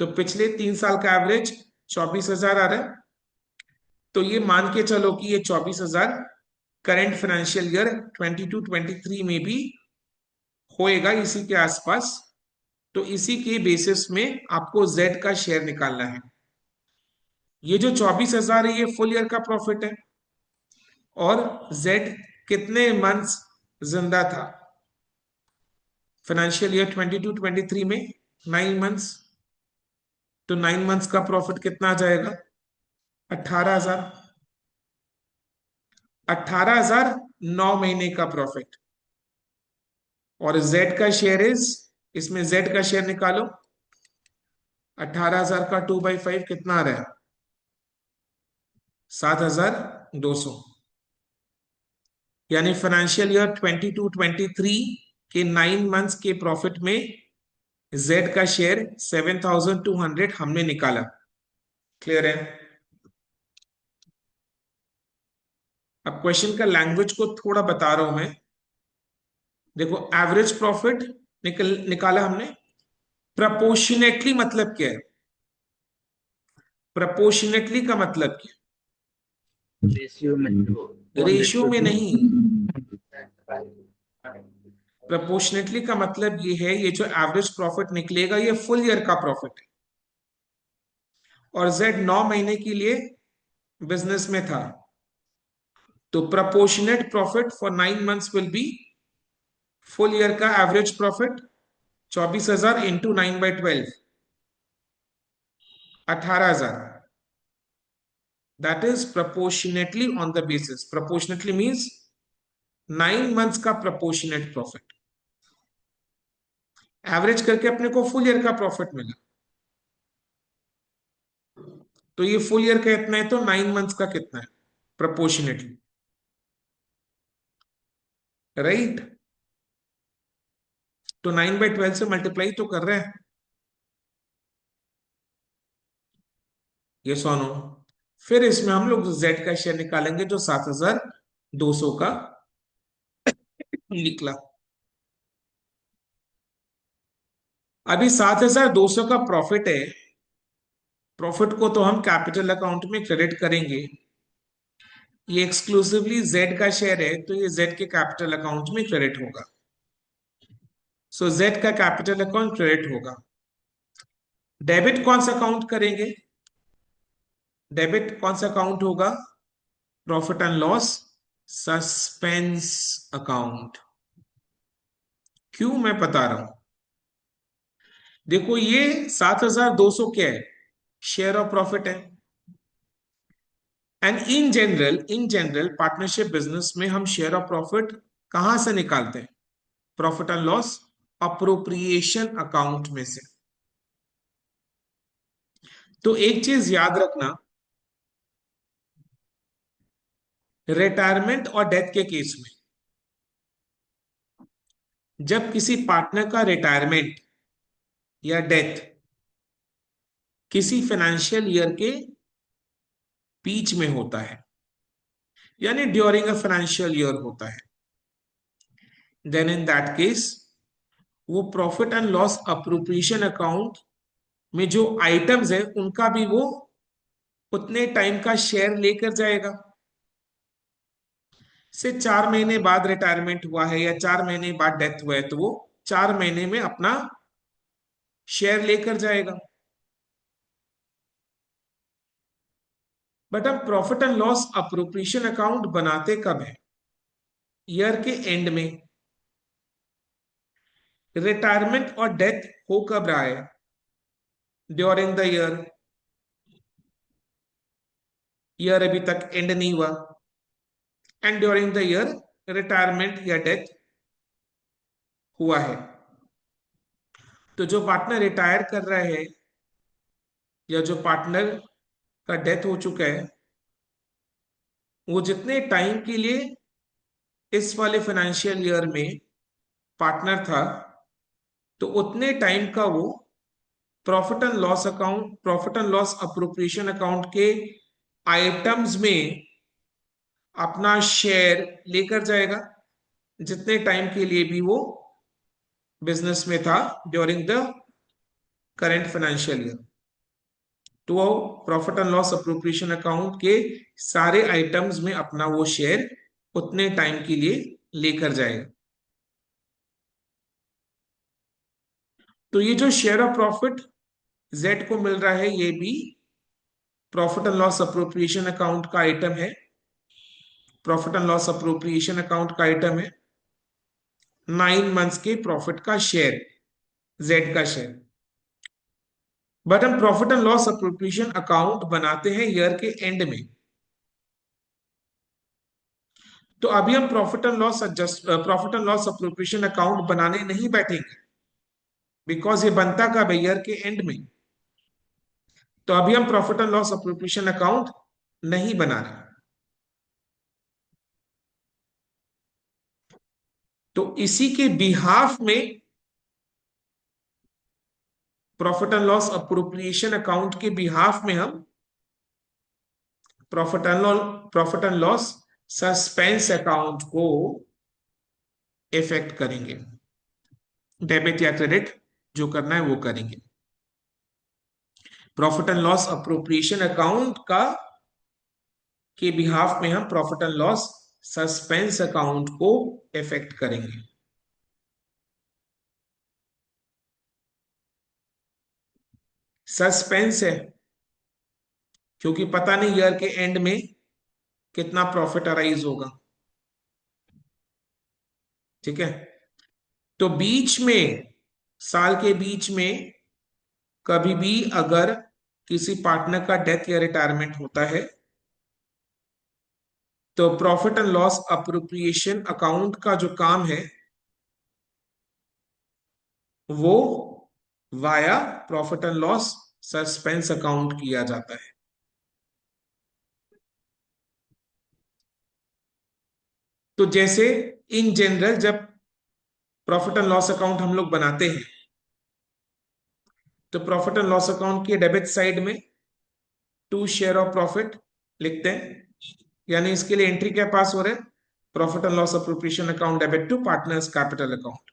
तो पिछले 3 साल का एवरेज 24,000 आ रहा है, तो ये मान के चलो कि ये 24,000 करेंट फाइनेंशियल ईयर 22-23 में भी होएगा, इसी के आसपास। तो इसी के बेसिस में आपको जेड का शेयर निकालना है। ये जो 24,000 है ये फुल ईयर का प्रॉफिट है, और जेड कितने मंथ्स जिंदा था फाइनेंशियल ईयर 22-23 में? 9 मंथ्स। तो 9 मंथ्स का प्रॉफिट कितना आ जाएगा? 18,000। 18,000 9 महीने का प्रॉफिट, और जेड का शेयर इसमें जेड का शेयर निकालो। 18,000 का 2/5 कितना आ रहा है? 7,200। यानी फाइनेंशियल ईयर 22-23 के 9 मंथ्स के प्रॉफिट में जेड का शेयर 7,200 हमने निकाला। क्लियर है? अब क्वेश्चन का लैंग्वेज को थोड़ा बता रहा हूं मैं। देखो, एवरेज प्रॉफिट निकाला हमने। प्रपोर्शनेटली मतलब क्या है? प्रपोर्शनेटली का मतलब क्या रेशियो में जो है? 200 रेशियो to में 2। नहीं, प्रपोर्शनेटली का मतलब ये है, ये जो एवरेज प्रॉफिट निकलेगा ये फुल ईयर का प्रॉफिट है, और जेड 9 महीने के लिए बिजनेस में था। तो proportionate profit for 9 months will be full year का average profit 24,000 into 9/12, 18,000। That is proportionately on the basis. Proportionately means 9 months का प्रपोर्शनेट प्रॉफिट एवरेज करके अपने को फुल ईयर का प्रॉफिट मिला। तो ये फुल ईयर का कितना है, तो 9 मंथ्स का कितना है प्रपोर्शनेटली, राइट? तो 9/12 से मल्टीप्लाई तो कर रहे हैं, ये सोनो। फिर इसमें हम लोग जेड का शेयर निकालेंगे जो 7,200 का निकला। अभी 7,200 का प्रॉफिट है, प्रॉफिट को तो हम कैपिटल अकाउंट में क्रेडिट करेंगे। ये एक्सक्लूसिवली जेड का शेयर है, तो ये जेड के कैपिटल अकाउंट में क्रेडिट होगा। सो जेड का कैपिटल अकाउंट क्रेडिट होगा। डेबिट कौन सा अकाउंट करेंगे? डेबिट कौन सा अकाउंट होगा? Profit and loss suspense account. क्यों मैं बता रहा हूं। देखो ये 7,200 क्या है, शेयर ऑफ प्रॉफिट है। And in general partnership business में हम शेयर ऑफ प्रॉफिट कहां से निकालते हैं? Profit and loss appropriation account में से। तो एक चीज याद रखना, रिटायरमेंट और डेथ के केस में, जब किसी पार्टनर का रिटायरमेंट या डेथ किसी फाइनेंशियल ईयर के बीच में होता है, यानी ड्यूरिंग अ फाइनेंशियल ईयर होता है, देन इन दैट केस वो profit and loss appropriation account में जो आइटम्स है उनका भी वो उतने टाइम का शेयर लेकर जाएगा। से 4 महीने बाद रिटायरमेंट हुआ है या 4 महीने बाद डेथ हुआ है, तो वो 4 महीने में अपना शेयर लेकर जाएगा। बट हम profit and loss appropriation account बनाते कब है? ईयर के एंड में। रिटायरमेंट और डेथ हो कब रहा है? During the year. ईयर अभी तक एंड नहीं हुआ, and during the year retirement या डेथ हुआ है। तो जो पार्टनर रिटायर कर रहा है या जो पार्टनर का डेथ हो चुका है, वो जितने टाइम के लिए इस वाले फाइनेंशियल ईयर में पार्टनर था, तो उतने टाइम का वो profit and loss appropriation account के आइटम्स में अपना शेयर लेकर जाएगा, जितने टाइम के लिए भी वो बिजनेस में था during the current financial year. तो वो profit and loss appropriation account के सारे आइटम्स में अपना वो शेयर उतने टाइम के लिए लेकर जाएगा। तो ये जो शेयर ऑफ प्रॉफिट जेड को मिल रहा है, ये भी profit and loss appropriation account का आइटम है। Profit and loss appropriation account का आइटम है। 9 मंथ्स के प्रॉफिट का शेयर, जेड का शेयर। बट हम profit and loss appropriation account बनाते हैं ईयर के एंड में। तो अभी हम profit and loss appropriation account बनाने नहीं बैठेंगे, बिकॉज ये बनता कब है? ईयर के एंड में। तो अभी हम profit and loss appropriation account नहीं बना रहे। तो इसी के बिहाफ में, profit and loss appropriation account के बिहाफ में हम profit and loss suspense account को इफेक्ट करेंगे। डेबिट या क्रेडिट जो करना है वो करेंगे। Profit and loss appropriation account का के बिहाफ में हम profit and loss suspense account को इफेक्ट करेंगे। सस्पेंस है क्योंकि पता नहीं ईयर के एंड में कितना प्रॉफिट अराइज होगा। ठीक है। तो बीच में, साल के बीच में कभी भी अगर किसी पार्टनर का डेथ या रिटायरमेंट होता है, तो profit and loss appropriation account का जो काम है वो via profit and loss suspense account किया जाता है। तो जैसे इन जनरल जब प्रॉफिट एंड लॉस अकाउंट हम लोग बनाते हैं, तो प्रॉफिट एंड लॉस अकाउंट की डेबिट साइड में टू शेयर ऑफ प्रॉफिट लिखते हैं, यानी इसके लिए एंट्री क्या पास हो रहा है? Profit and loss appropriation account debit to partners capital account.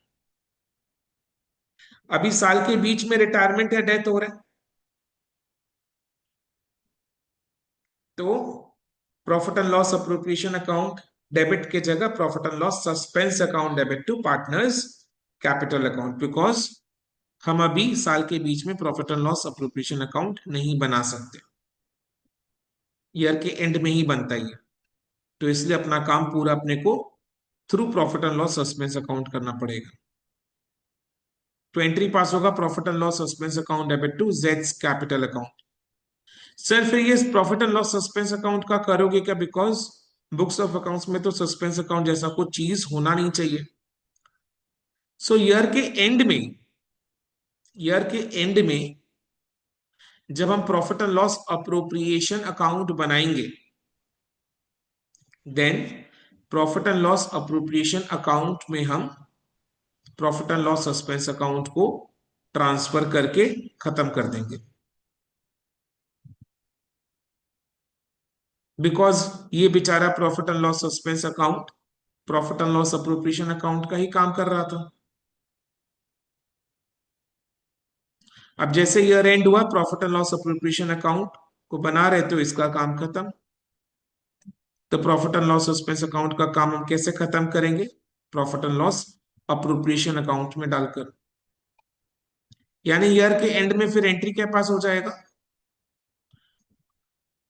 अभी साल के बीच में रिटायरमेंट या डेथ हो रहा है, तो profit and loss appropriation account debit के जगह profit and loss suspense account debit to partners capital account, because हम अभी साल के बीच में profit and loss appropriation account नहीं बना सकते, ईयर के एंड में ही बनता है। तो इसलिए अपना काम पूरा अपने को through profit and loss suspense account करना पड़ेगा। तो एंट्री पास होगा profit and loss suspense account debit to जेड्स कैपिटल अकाउंट। सर फिर ये profit and loss suspense account का करोगे क्या? बिकॉज बुक्स ऑफ अकाउंट्स में तो सस्पेंस अकाउंट जैसा कुछ चीज होना नहीं चाहिए। सो ईयर के एंड में जब हम profit and loss appropriation account बनाएंगे, then profit and loss appropriation account में हम profit and loss suspense account को ट्रांसफर करके खत्म कर देंगे। बिकॉज ये बेचारा profit and loss suspense account profit and loss appropriation account का ही काम कर रहा था। अब जैसे ईयर एंड हुआ, profit and loss appropriation account को बना रहे तो इसका काम खत्म। तो profit and loss suspense account का काम हम कैसे खत्म करेंगे? Profit and loss appropriation account में डालकर। यानी ईयर के एंड में फिर एंट्री क्या पास हो जाएगा?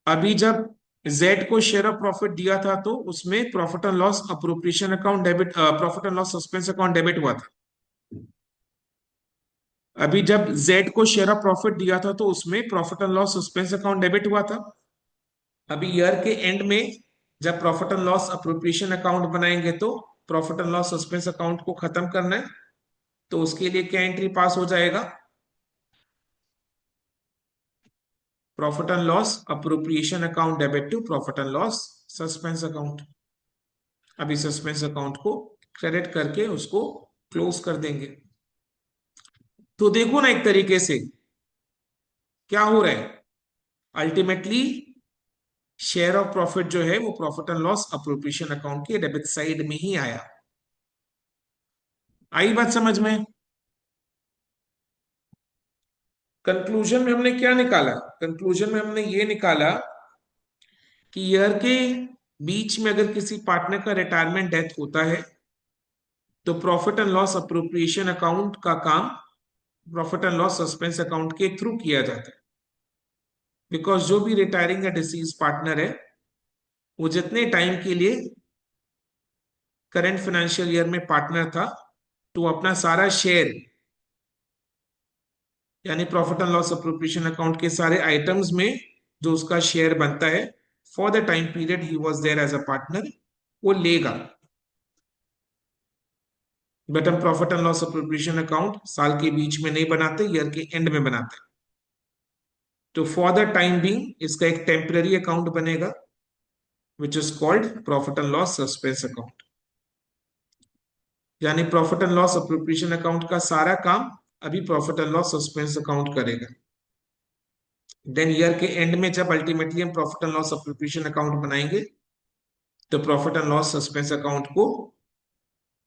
अभी जब जेड को शेयर ऑफ प्रॉफिट दिया था तो उसमें profit and loss appropriation account debit, profit and loss suspense account debit हुआ था। अभी जब जेड को शेयर ऑफ प्रॉफिट दिया था तो उसमें profit and loss suspense account debit हुआ था। अभी ईयर के एंड में जब profit and loss appropriation account बनाएंगे तो profit and loss suspense account को खत्म करना है। तो उसके लिए क्या एंट्री पास हो जाएगा? Profit and loss appropriation account debit to profit and loss suspense account. अभी सस्पेंस अकाउंट को क्रेडिट करके उसको क्लोज कर देंगे। तो देखो ना, एक तरीके से क्या हो रहा है, अल्टीमेटली शेयर ऑफ प्रॉफिट जो है वो profit and loss appropriation account के डेबिट साइड में ही आया। आई बात समझ में? कंक्लूजन में हमने क्या निकाला? कंक्लूजन में हमने ये निकाला कि ईयर के बीच में अगर किसी पार्टनर का रिटायरमेंट डेथ होता है तो profit and loss appropriation account का काम profit and loss suspense account के थ्रू किया जाता है। बिकॉज जो भी रिटायरिंग या डिसीज पार्टनर है वो जितने टाइम के लिए करंट फाइनेंशियल ईयर में पार्टनर था तो अपना सारा शेयर, यानी profit and loss appropriation account के सारे आइटम्स में जो उसका शेयर बनता है for the time period he was there as a partner, वो लेगा। बट हम profit and loss appropriation account साल के बीच में नहीं बनाते, ईयर के एंड में बनाते हैं। तो फॉर द टाइम बीइंग इसका एक टेम्पररी अकाउंट बनेगा which is called profit and loss suspense account. यानी profit and loss appropriation account का सारा काम अभी profit and loss suspense account करेगा। देन ईयर के एंड में जब अल्टीमेटली हम profit and loss appropriation account बनाएंगे तो profit and loss suspense account को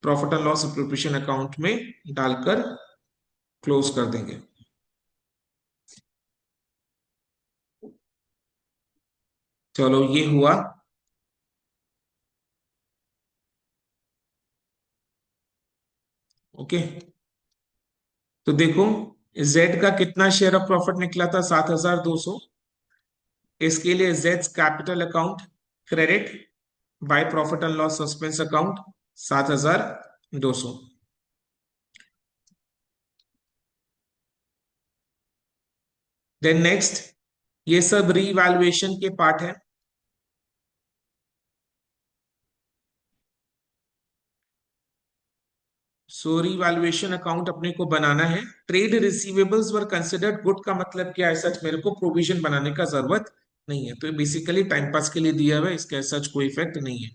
profit and loss appropriation account में डालकर क्लोज कर देंगे। चलो ये हुआ। ओके, तो देखो जेड का कितना शेयर ऑफ प्रॉफिट निकला था? 7,200। इसके लिए Z capital account credit by profit and loss suspense account 7,200। Then next, ये सब रीवैल्यूएशन के पार्ट है। सो रीवैल्यूएशन अकाउंट अपने को बनाना है। Trade receivables were considered good का मतलब क्या है? सच मेरे को प्रोविजन बनाने का जरूरत नहीं है, तो बेसिकली टाइम पास के लिए दिया हुआ है, इसका सच कोई इफेक्ट नहीं है।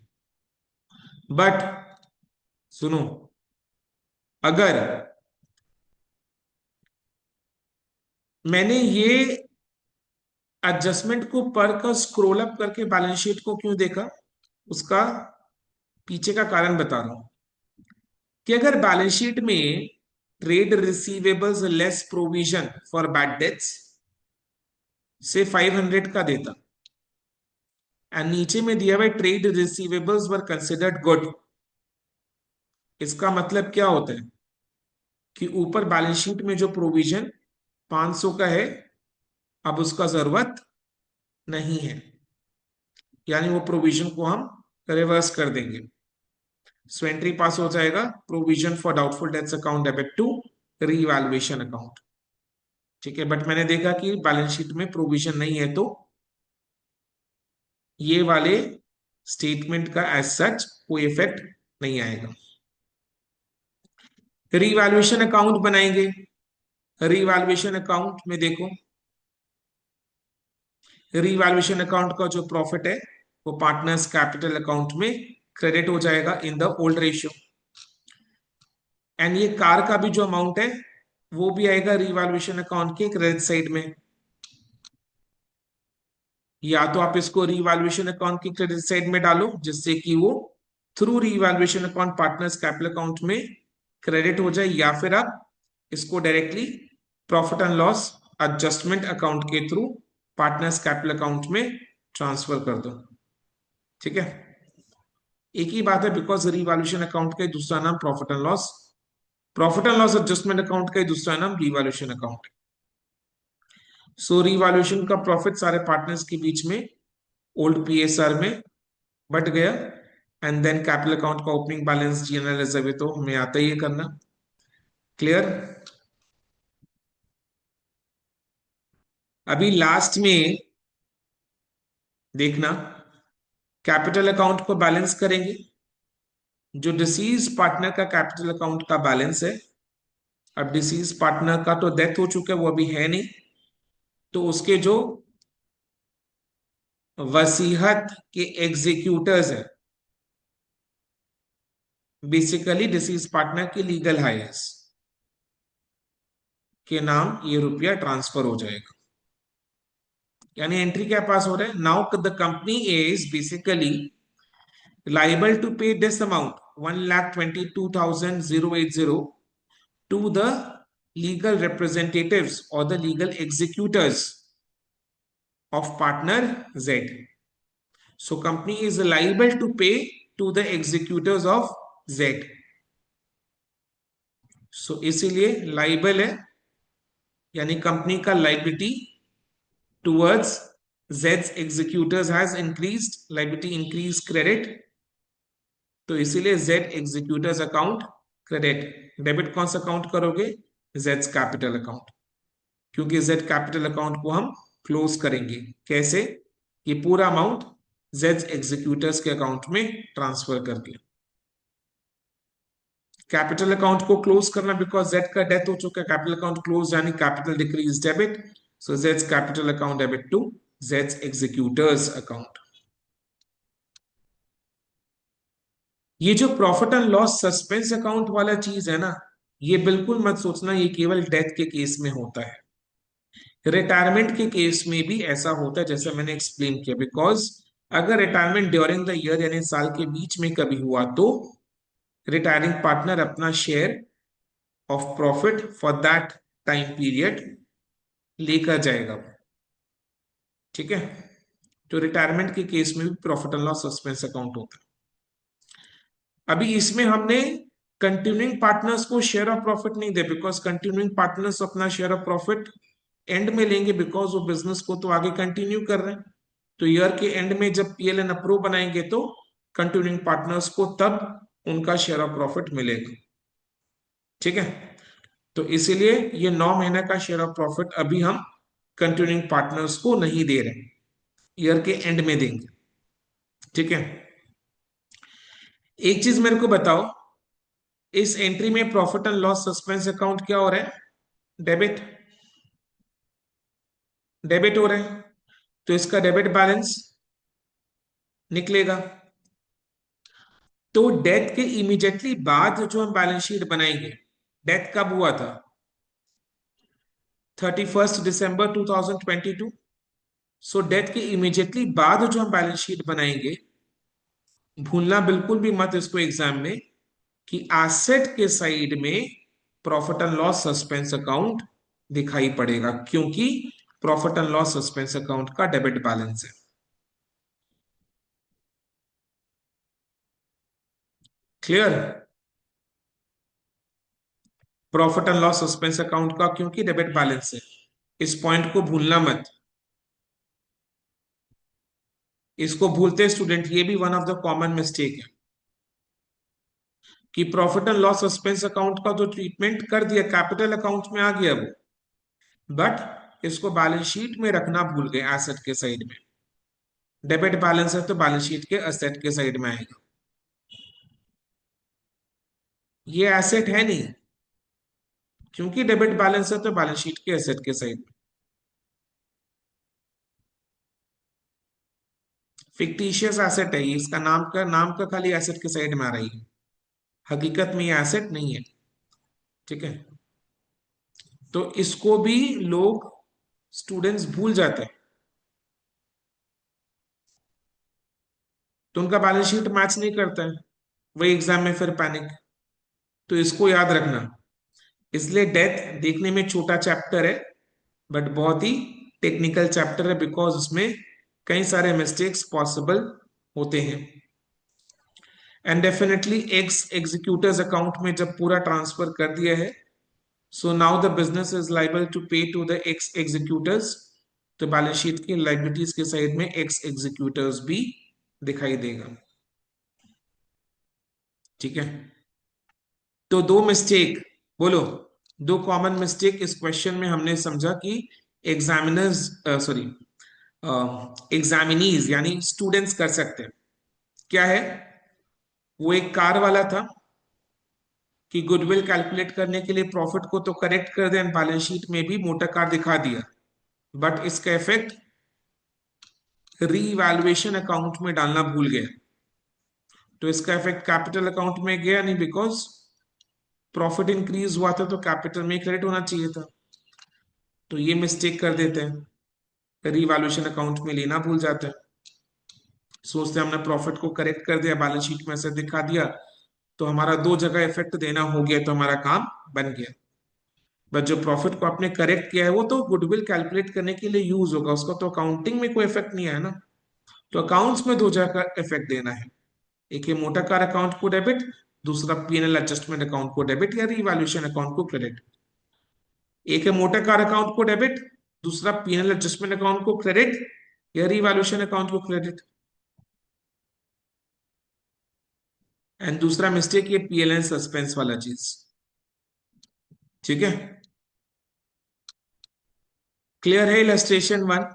बट सुनो, अगर मैंने ये एडजस्टमेंट को पर का स्क्रॉल अप करके बैलेंस शीट को क्यों देखा, उसका पीछे का कारण बता रहा हूं कि अगर बैलेंस शीट में trade receivables less provision for bad debts से 500 का देता एंड नीचे में दिया हुआ trade receivables were considered good, इसका मतलब क्या होता है कि ऊपर बैलेंस शीट में जो प्रोविजन 500 का है अब उसका जरूरत नहीं है, यानी वो प्रोविजन को हम रिवर्स कर देंगे। सो एंट्री पास हो जाएगा provision for doubtful debts account debit to revaluation account. ठीक है, बट मैंने देखा कि बैलेंस शीट में प्रोविजन नहीं है, तो ये वाले स्टेटमेंट का एज सच कोई इफेक्ट नहीं आएगा। रीवैल्यूएशन अकाउंट बनाएंगे। रीवैल्यूएशन अकाउंट में देखो, रीवैल्यूएशन अकाउंट का जो प्रॉफिट है वो पार्टनर्स कैपिटल अकाउंट में क्रेडिट हो जाएगा in the old ratio. And ये कार का भी जो अमाउंट है वो भी आएगा रीवैल्यूएशन अकाउंट के क्रेडिट साइड में। या तो आप इसको रीवैल्यूएशन अकाउंट की क्रेडिट साइड में डालो जिससे कि वो through revaluation account partners capital account में क्रेडिट हो जाए, या फिर आप इसको directly profit and loss adjustment account के थ्रू पार्टनर्स कैपिटल अकाउंट में ट्रांसफर कर दो। ठीक है, एक ही बात है, बिकॉज रीवैल्यूएशन अकाउंट का दूसरा नाम profit and loss adjustment account का दूसरा नाम रीवैल्यूएशन अकाउंट। सो रीवैल्यूएशन का प्रॉफिट सारे पार्टनर्स के बीच में ओल्ड पीएसआर में बट गया, एंड देन कैपिटल अकाउंट का ओपनिंग बैलेंस जीएनएल रिजर्व है तो हमें आता ही है करना। क्लियर? अभी लास्ट में देखना, कैपिटल अकाउंट को बैलेंस करेंगे। जो डिसीज पार्टनर का कैपिटल अकाउंट का बैलेंस है, अब डिसीज पार्टनर का तो डेथ हो चुका है, वो अभी है नहीं, तो उसके जो वसीहत के एग्जीक्यूटर्स है, बेसिकली डिसीज पार्टनर के लीगल हायर्स के नाम ये रुपया ट्रांसफर हो जाएगा। यानी एंट्री क्या पास हो रहा है, now the company is basically liable to pay this amount 1,22,080 to the legal representatives or the legal executors of partner Z. So company is liable to pay to the executors of Z. So इसीलिए liable है, यानी company का liability towards Z's executors has increased, liability increased credit, तो इसीलिए Z executors account credit. Debit कौन सा account करोगे, Z capital account, क्योंकि Z कैपिटल अकाउंट को हम क्लोज करेंगे। कैसे? ये पूरा अमाउंट Z एग्जीक्यूटर्स के अकाउंट में ट्रांसफर करके। कैपिटल अकाउंट को क्लोज करना, बिकॉज Z का डेथ हो चुका है, कैपिटल अकाउंट क्लोज यानी capital decrease debit, so Z capital account debit to Z executors account. ये जो profit and loss suspense account वाला चीज है ना, ये बिल्कुल मत सोचना ये केवल डेथ के केस में होता है। रिटायरमेंट के केस में भी ऐसा होता है, जैसे मैंने एक्सप्लेन किया, बिकॉज अगर रिटायरमेंट ड्यूरिंग द ईयर यानी साल के बीच में कभी हुआ तो रिटायरिंग पार्टनर अपना share of profit for that time period लेकर जाएगा। ठीक है, तो रिटायरमेंट के केस में भी profit and loss suspense account होता है। अभी इसमें हमने कंटिन्यूइंग पार्टनर्स को शेयर ऑफ प्रॉफिट नहीं दे, बिकॉज कंटिन्यूइंग पार्टनर्स अपना शेयर ऑफ प्रॉफिट एंड में लेंगे, बिकॉज वो बिजनेस को तो आगे कंटिन्यू कर रहे हैं। तो ईयर के एंड में जब पीएल एंड अप्रूव बनाएंगे तो कंटिन्यूइंग पार्टनर्स को तब उनका शेयर ऑफ प्रॉफिट मिलेगा। ठीक है, तो इसीलिए ये 9 महीने का शेयर ऑफ प्रॉफिट अभी हम कंटिन्यूइंग पार्टनर्स को नहीं दे रहे, ईयर के एंड में देंगे। ठीक है, एक चीज मेरे को बताओ, इस एंट्री में profit and loss suspense account क्या हो रहा है, डेबिट, डेबिट हो रहा है, तो इसका डेबिट बैलेंस निकलेगा। तो डेथ के इमीडिएटली बाद जो हम बैलेंस शीट बनाएंगे, डेथ कब हुआ था, 31 दिसंबर 2022। सो डेथ के इमीडिएटली बाद जो हम बैलेंस शीट बनाएंगे, भूलना बिल्कुल भी मत इसको एग्जाम में, कि एसेट के साइड में profit and loss suspense account दिखाई पड़ेगा, क्योंकि profit and loss suspense account का डेबिट बैलेंस है। Clear? Profit and loss suspense account का क्योंकि डेबिट बैलेंस है, इस पॉइंट को भूलना मत। इसको भूलते स्टूडेंट, ये भी one of the common mistake है। कि profit and loss expense account का तो ट्रीटमेंट कर दिया, कैपिटल अकाउंट में आ गया वो, बट इसको बैलेंस शीट में रखना भूल गए एसेट के साइड में। डेबिट बैलेंस है तो बैलेंस शीट के एसेट के साइड में आएगा। ये एसेट है नहीं, क्योंकि डेबिट बैलेंस है तो बैलेंस शीट के एसेट के साइड में। फिक्टिशियस एसेट है ये, इसका नाम का खाली एसेट के साइड में आ रही है, हकीकत में ये एसेट नहीं है। ठीक है, तो इसको भी लोग, स्टूडेंट्स भूल जाते हैं, तो उनका बैलेंस शीट मैच नहीं करता है, वही एग्जाम में फिर पैनिक। तो इसको याद रखना। इसलिए डेथ देखने में छोटा चैप्टर है, बट बहुत ही टेक्निकल चैप्टर है, बिकॉज उसमें कई सारे मिस्टेक्स पॉसिबल होते हैं। And definitely X executors account में जब पूरा ट्रांसफर कर दिया है, so now the business is liable to pay to the X executors, तो बैलेंस शीट की लाइबिलिटीज के साइड में एक्स एग्जीक्यूटर्स भी दिखाई देगा। ठीक है, तो दो मिस्टेक, बोलो, दो कॉमन मिस्टेक इस क्वेश्चन में हमने समझा कि एग्जामिनर्स, सॉरी, एग्जामिनीज यानी स्टूडेंट्स कर सकते हैं। क्या है वो? एक कार वाला था कि गुडविल कैलकुलेट करने के लिए प्रॉफिट को तो करेक्ट कर दिया, बैलेंस शीट में भी मोटा कार दिखा दिया, बट इसका इफेक्ट रीवैल्यूएशन अकाउंट में डालना भूल गया, तो इसका इफेक्ट कैपिटल अकाउंट में गया नहीं, बिकॉज प्रॉफिट इंक्रीज हुआ था तो कैपिटल में क्रेडिट होना चाहिए था। तो ये मिस्टेक कर देते हैं, रीवैल्यूएशन अकाउंट में लेना भूल जाते हैं, सोचते हैं हमने प्रॉफिट को करेक्ट कर दिया, बैलेंस शीट में से दिखा दिया, तो हमारा दो जगह इफेक्ट देना हो गया, तो हमारा काम बन गया। बट जो प्रॉफिट को आपने करेक्ट किया है वो तो गुडविल कैलकुलेट करने के लिए यूज होगा, उसका तो अकाउंटिंग में कोई इफेक्ट नहीं है ना। तो अकाउंट्स में दो जगह इफेक्ट देना है, एक है मोटा कार अकाउंट को डेबिट, दूसरा पीएनएल एडजस्टमेंट अकाउंट को डेबिट या रिवैल्यूएशन अकाउंट को क्रेडिट। एक है मोटा कार अकाउंट को डेबिट, दूसरा पीएनएल एडजस्टमेंट अकाउंट को क्रेडिट या रिवैल्यूएशन अकाउंट को क्रेडिट। एंड दूसरा मिस्टेक ये पीएलएन सस्पेंस वाला चीज। ठीक है, क्लियर है? इलस्ट्रेशन वन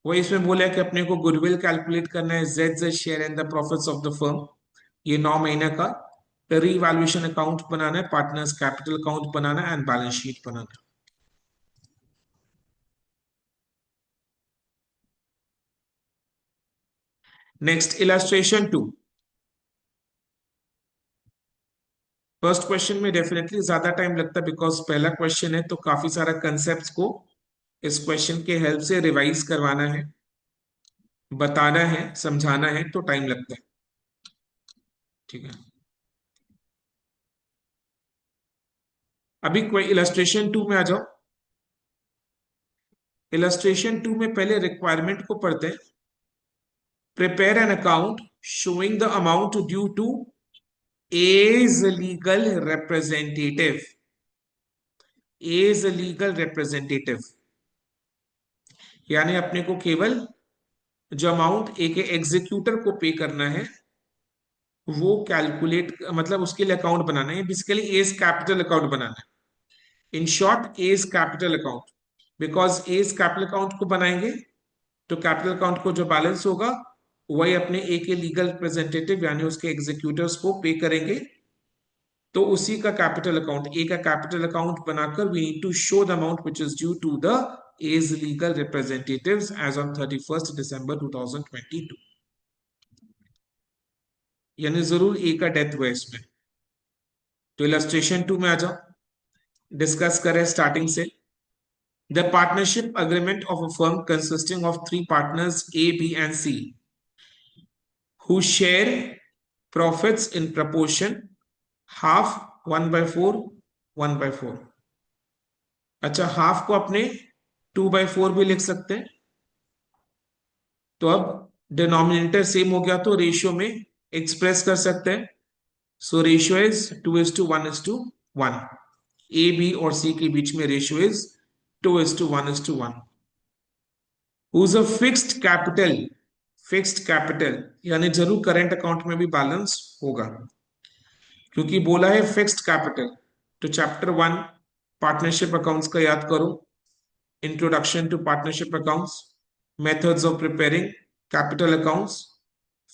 वो इसमें बोला है कि अपने को गुडविल कैलकुलेट करना है, Z Z share in the profits of the firm, ये 9 महीने का रीवैल्यूएशन अकाउंट बनाना है, पार्टनर्स कैपिटल अकाउंट बनाना है एंड बैलेंस शीट बनाना है। Next illustration two. First question में डेफिनेटली ज्यादा टाइम लगता है, बिकॉज पहला क्वेश्चन है, तो काफी सारा कंसेप्ट को इस क्वेश्चन के हेल्प से रिवाइज करवाना है, बताना है, समझाना है, तो टाइम लगता है। ठीक है, अभी कोई इलस्ट्रेशन टू में आ जाओ। इलस्ट्रेशन टू में पहले रिक्वायरमेंट को पढ़ते हैं। Prepare an account showing the amount due to A's legal representative, A's legal representative, यानी अपने को केवल जो अमाउंट एक एग्जीक्यूटर को पे करना है वो कैलकुलेट, मतलब उसके लिए अकाउंट बनाना है, बेसिकली एज कैपिटल अकाउंट बनाना है। In short A's capital account, because A's capital account को बनाएंगे तो कैपिटल अकाउंट को जो बैलेंस होगा वही अपने ए के लीगल रिप्रेजेंटेटिव यानी उसके एग्जीक्यूटिव्स को पे करेंगे, तो उसी का कैपिटल अकाउंट, ए का कैपिटल अकाउंट बनाकर we need to show the amount which is due to the A's legal representatives as on 31 December 2022, यानी जरूर ए का डेथ हुआ इसमें। तो इलस्ट्रेशन टू में आ जाओ, डिस्कस करें स्टार्टिंग से। The partnership agreement of a firm consisting of 3 partners A B and C who share profits in proportion half 1/4 1/4। अच्छा, हाफ को अपने 2/4 भी लिख सकते हैं, तो अब डिनोमिनेटर सेम हो गया तो रेशियो में एक्सप्रेस कर सकते हैं। So ratio is 2:1:1, A B और सी के बीच में ratio is 2:1:1। Whose a fixed capital, fixed capital यानी जरूर करंट अकाउंट में भी बैलेंस होगा। क्योंकि बोला है फिक्स्ड कैपिटल। तो चैप्टर 1 पार्टनरशिप अकाउंट्स का याद करो, introduction to partnership accounts, methods of preparing capital accounts,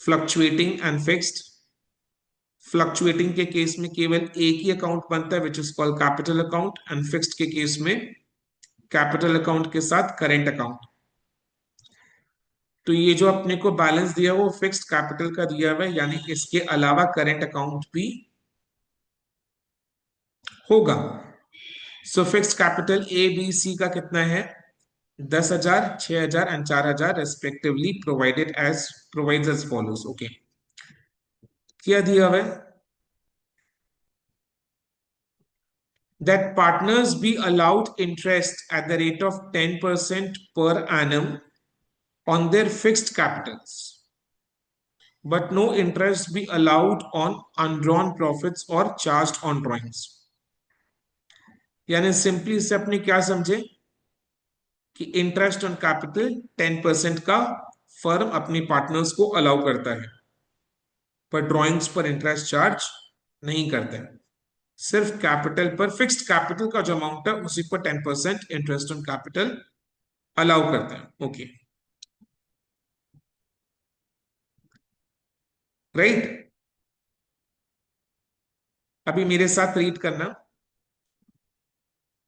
fluctuating and fixed. Fluctuating के केस में केवल एक ही अकाउंट बनता है which is called capital account, and fixed के केस में कैपिटल अकाउंट के साथ करेंट अकाउंट। तो ये जो अपने को बैलेंस दिया वो फिक्स्ड कैपिटल का दिया हुआ है, यानी इसके अलावा करेंट अकाउंट भी होगा। So fixed capital A B C का कितना है, 10,000, 6,000 and 4,000 respectively, provides as follows. Okay, क्या दिया हुआ है, that partners be allowed interest at the rate of 10% per annum on their fixed capitals, but no interest be allowed on undrawn profits or charged on drawings। यानी simply इससे अपने क्या समझे कि इंटरेस्ट ऑन कैपिटल 10% का firm अपनी partners को allow करता है, पर ड्रॉइंग्स पर इंटरेस्ट चार्ज नहीं करते हैं। सिर्फ कैपिटल पर, फिक्स्ड कैपिटल का जो अमाउंट है उसी पर 10% इंटरेस्ट ऑन कैपिटल अलाउ करते हैं। Okay, right. अभी मेरे साथ रीड करना।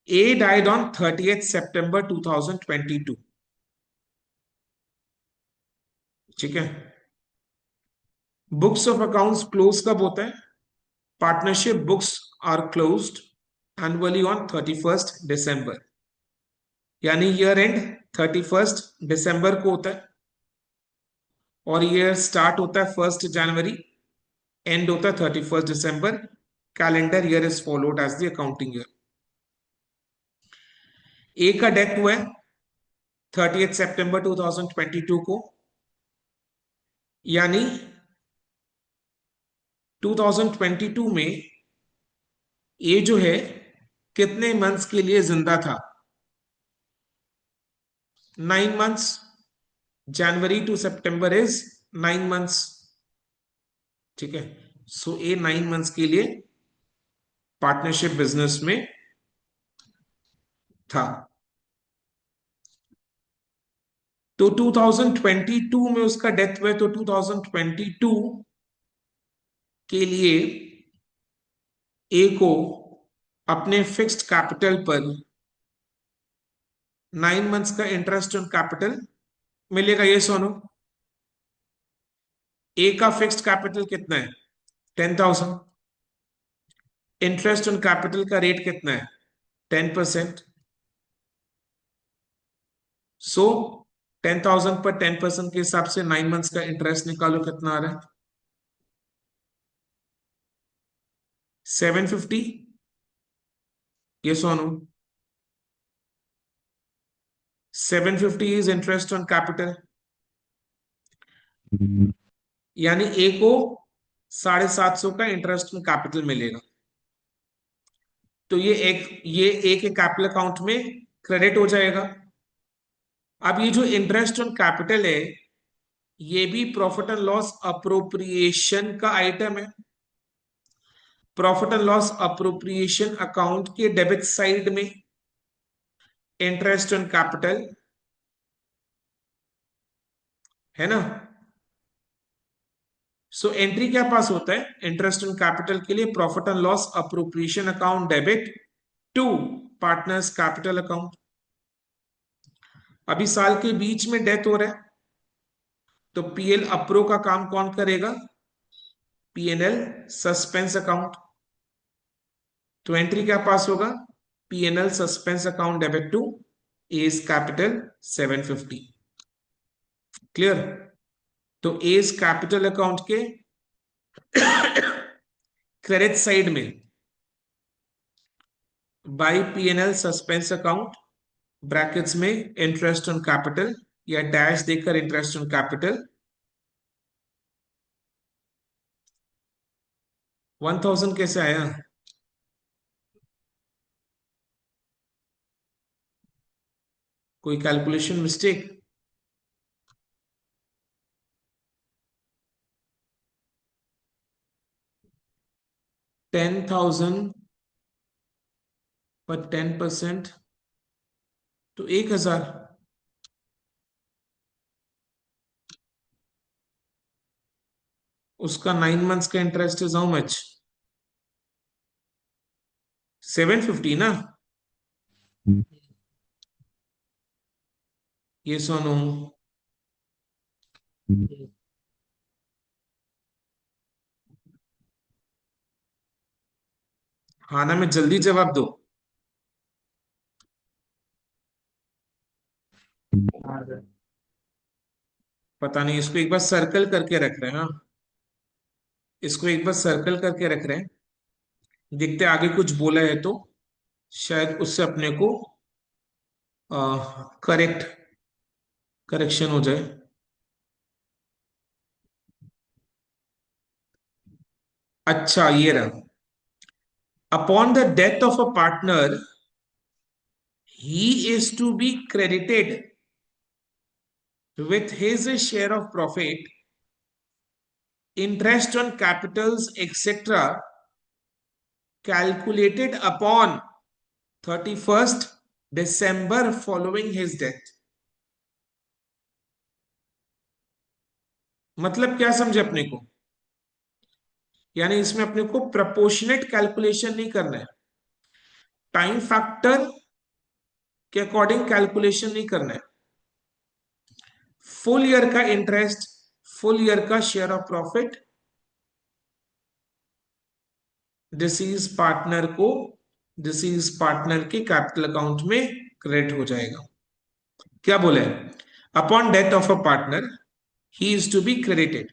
ए डाइड ऑन 30th September 2022। ठीक है, बुक्स ऑफ अकाउंट्स क्लोज कब होता है, partnership books are closed annually on 31st December, यानी ईयर एंड 31st December को होता है, और ईयर स्टार्ट होता है 1st January, एंड होता है 31st December। Calendar year is followed as the accounting year. A का डेथ हुआ है 30th September 2022 को, यानी 2022 में ये जो है कितने मंथ्स के लिए जिंदा था, 9 months। January to September is 9 months। ठीक है, सो ये 9 months के लिए पार्टनरशिप बिजनेस में था। तो 2022 में उसका डेथ हुआ, तो 2022 के लिए ए को अपने फिक्स्ड कैपिटल पर 9 months का इंटरेस्ट ऑन कैपिटल मिलेगा। ये सोनो, ए का फिक्स्ड कैपिटल कितना है, 10,000। इंटरेस्ट ऑन कैपिटल का रेट कितना है, 10%। सो 10,000 पर 10% के हिसाब से 9 months का इंटरेस्ट निकालो, कितना आ रहा है, 750। ये सोनो, 750 इज इंटरेस्ट ऑन कैपिटल, यानी ए को 750 का इंटरेस्ट ऑन कैपिटल मिलेगा। तो ये ए के कैपिटल अकाउंट में क्रेडिट हो जाएगा। अब ये जो इंटरेस्ट ऑन कैपिटल है ये भी प्रॉफिट एंड लॉस अप्रोप्रिएशन का आइटम है। Profit and loss appropriation account के डेबिट साइड में इंटरेस्ट ऑन कैपिटल है ना। सो एंट्री क्या पास होता है इंटरेस्ट ऑन कैपिटल के लिए, profit and loss appropriation account debit to partners capital account. अभी साल के बीच में डेथ हो रहा है, तो पीएल अप्रो का काम कौन करेगा, पीएनएल सस्पेंस अकाउंट। तो एंट्री क्या पास होगा, PNL suspense account debit to A's capital 750। Clear. तो एज कैपिटल अकाउंट के क्रेडिट साइड में by PNL suspense account brackets में इंटरेस्ट ऑन कैपिटल, या डैश देकर इंटरेस्ट ऑन कैपिटल 1000 कैसे आया, कोई कैलकुलेशन मिस्टेक। 10,000 पर 10% तो 1,000। उसका 9 मंथ्स का इंटरेस्ट इज हाउ मच? 750 ना? ये सोनू, हाँ ना, मैं जल्दी जवाब दो। हाँ सर। पता नहीं, इसको एक बार सर्कल करके रख रहे हैं। हाँ, इसको एक बार सर्कल करके रख रहे हैं, देखते हैं आगे कुछ बोला है तो शायद उससे अपने को करेक्शन हो जाए। अच्छा, ये रहा। Upon the death of a partner he is to be credited with his share of profit, interest on capitals, etc., calculated upon 31st December following his death। मतलब क्या समझे अपने को? यानी इसमें अपने को प्रपोर्शनेट कैलकुलेशन नहीं करना है, टाइम फैक्टर के अकॉर्डिंग कैलकुलेशन नहीं करना है। फुल ईयर का इंटरेस्ट, फुल ईयर का share of profit deceased partner को, डिसीज पार्टनर के कैपिटल अकाउंट में क्रेडिट हो जाएगा। क्या बोले? Upon death of a partner he is to be credited,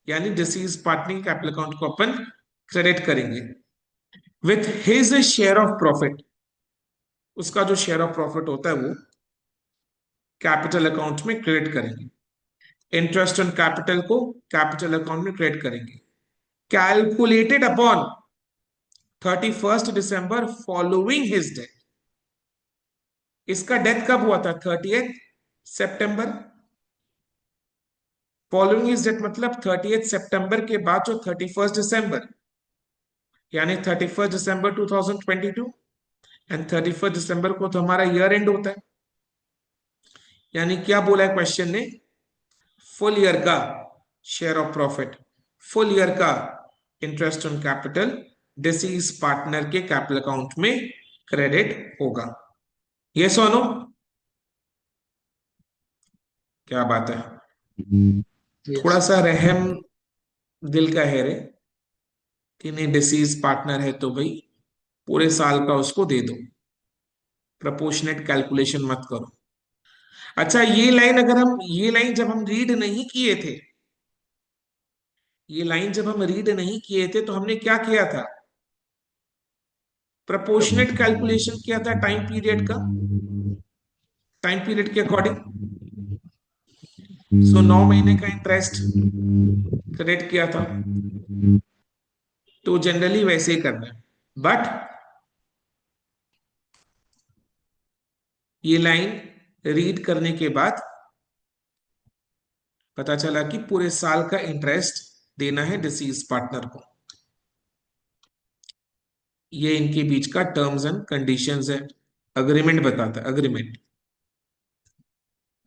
यानी डिसीज पार्टनर कैपिटल अकाउंट को अपन क्रेडिट करेंगे with his share of profit. उसका जो शेयर ऑफ प्रॉफिट होता है वो कैपिटल अकाउंट में क्रेडिट करेंगे, इंटरेस्ट ऑन कैपिटल को कैपिटल अकाउंट में क्रेडिट करेंगे, calculated upon 31st December following his death. इसका डेथ कब हुआ था? 30th September। Following his death मतलब 30th September के बाद जो 31st December, यानी 31st December 2022, and 31st December को तो हमारा ईयर एंड होता है। यानी क्या बोला है क्वेश्चन ने? फुल ईयर का share of profit, full year का interest on capital deceased partner के कैपिटल अकाउंट में क्रेडिट होगा। ये सोनो, क्या बात है? थोड़ा Yes. सा रहम दिल का है रे, कि नहीं डिसीज पार्टनर है तो भाई पूरे साल का उसको दे दो, प्रपोर्शनेट कैलकुलेशन मत करो। अच्छा, ये लाइन अगर हम, ये लाइन जब हम रीड नहीं किए थे, ये लाइन जब हम रीड नहीं किए थे तो हमने क्या किया था? प्रपोर्शनेट कैलकुलेशन किया था टाइम पीरियड का, टाइम पीरियड के अकॉर्डिंग। सो 9 महीने का इंटरेस्ट क्रेडिट किया था, तो जनरली वैसे ही करना है। बट ये लाइन रीड करने के बाद पता चला कि पूरे साल का इंटरेस्ट देना है डिसीज पार्टनर को। ये इनके बीच का टर्म्स एंड कंडीशंस है, अग्रीमेंट बताता है, अग्रीमेंट,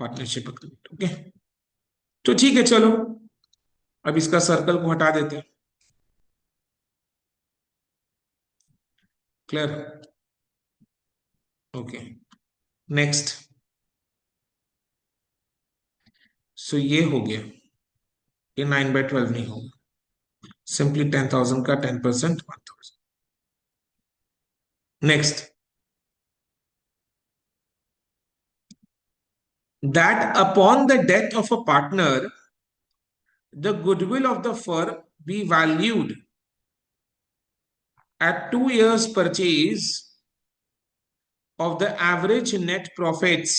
पार्टनरशिप अग्रीमेंट। ओके, तो ठीक है, चलो अब इसका सर्कल को हटा देते हैं। क्लियर? Okay, next. सो ये हो गया, ये 9/12 नहीं होगा, सिंपली 10,000 का 10%, 1,000। Next, that upon the death of a partner, the goodwill of the firm be valued at 2 years purchase of the average net profits।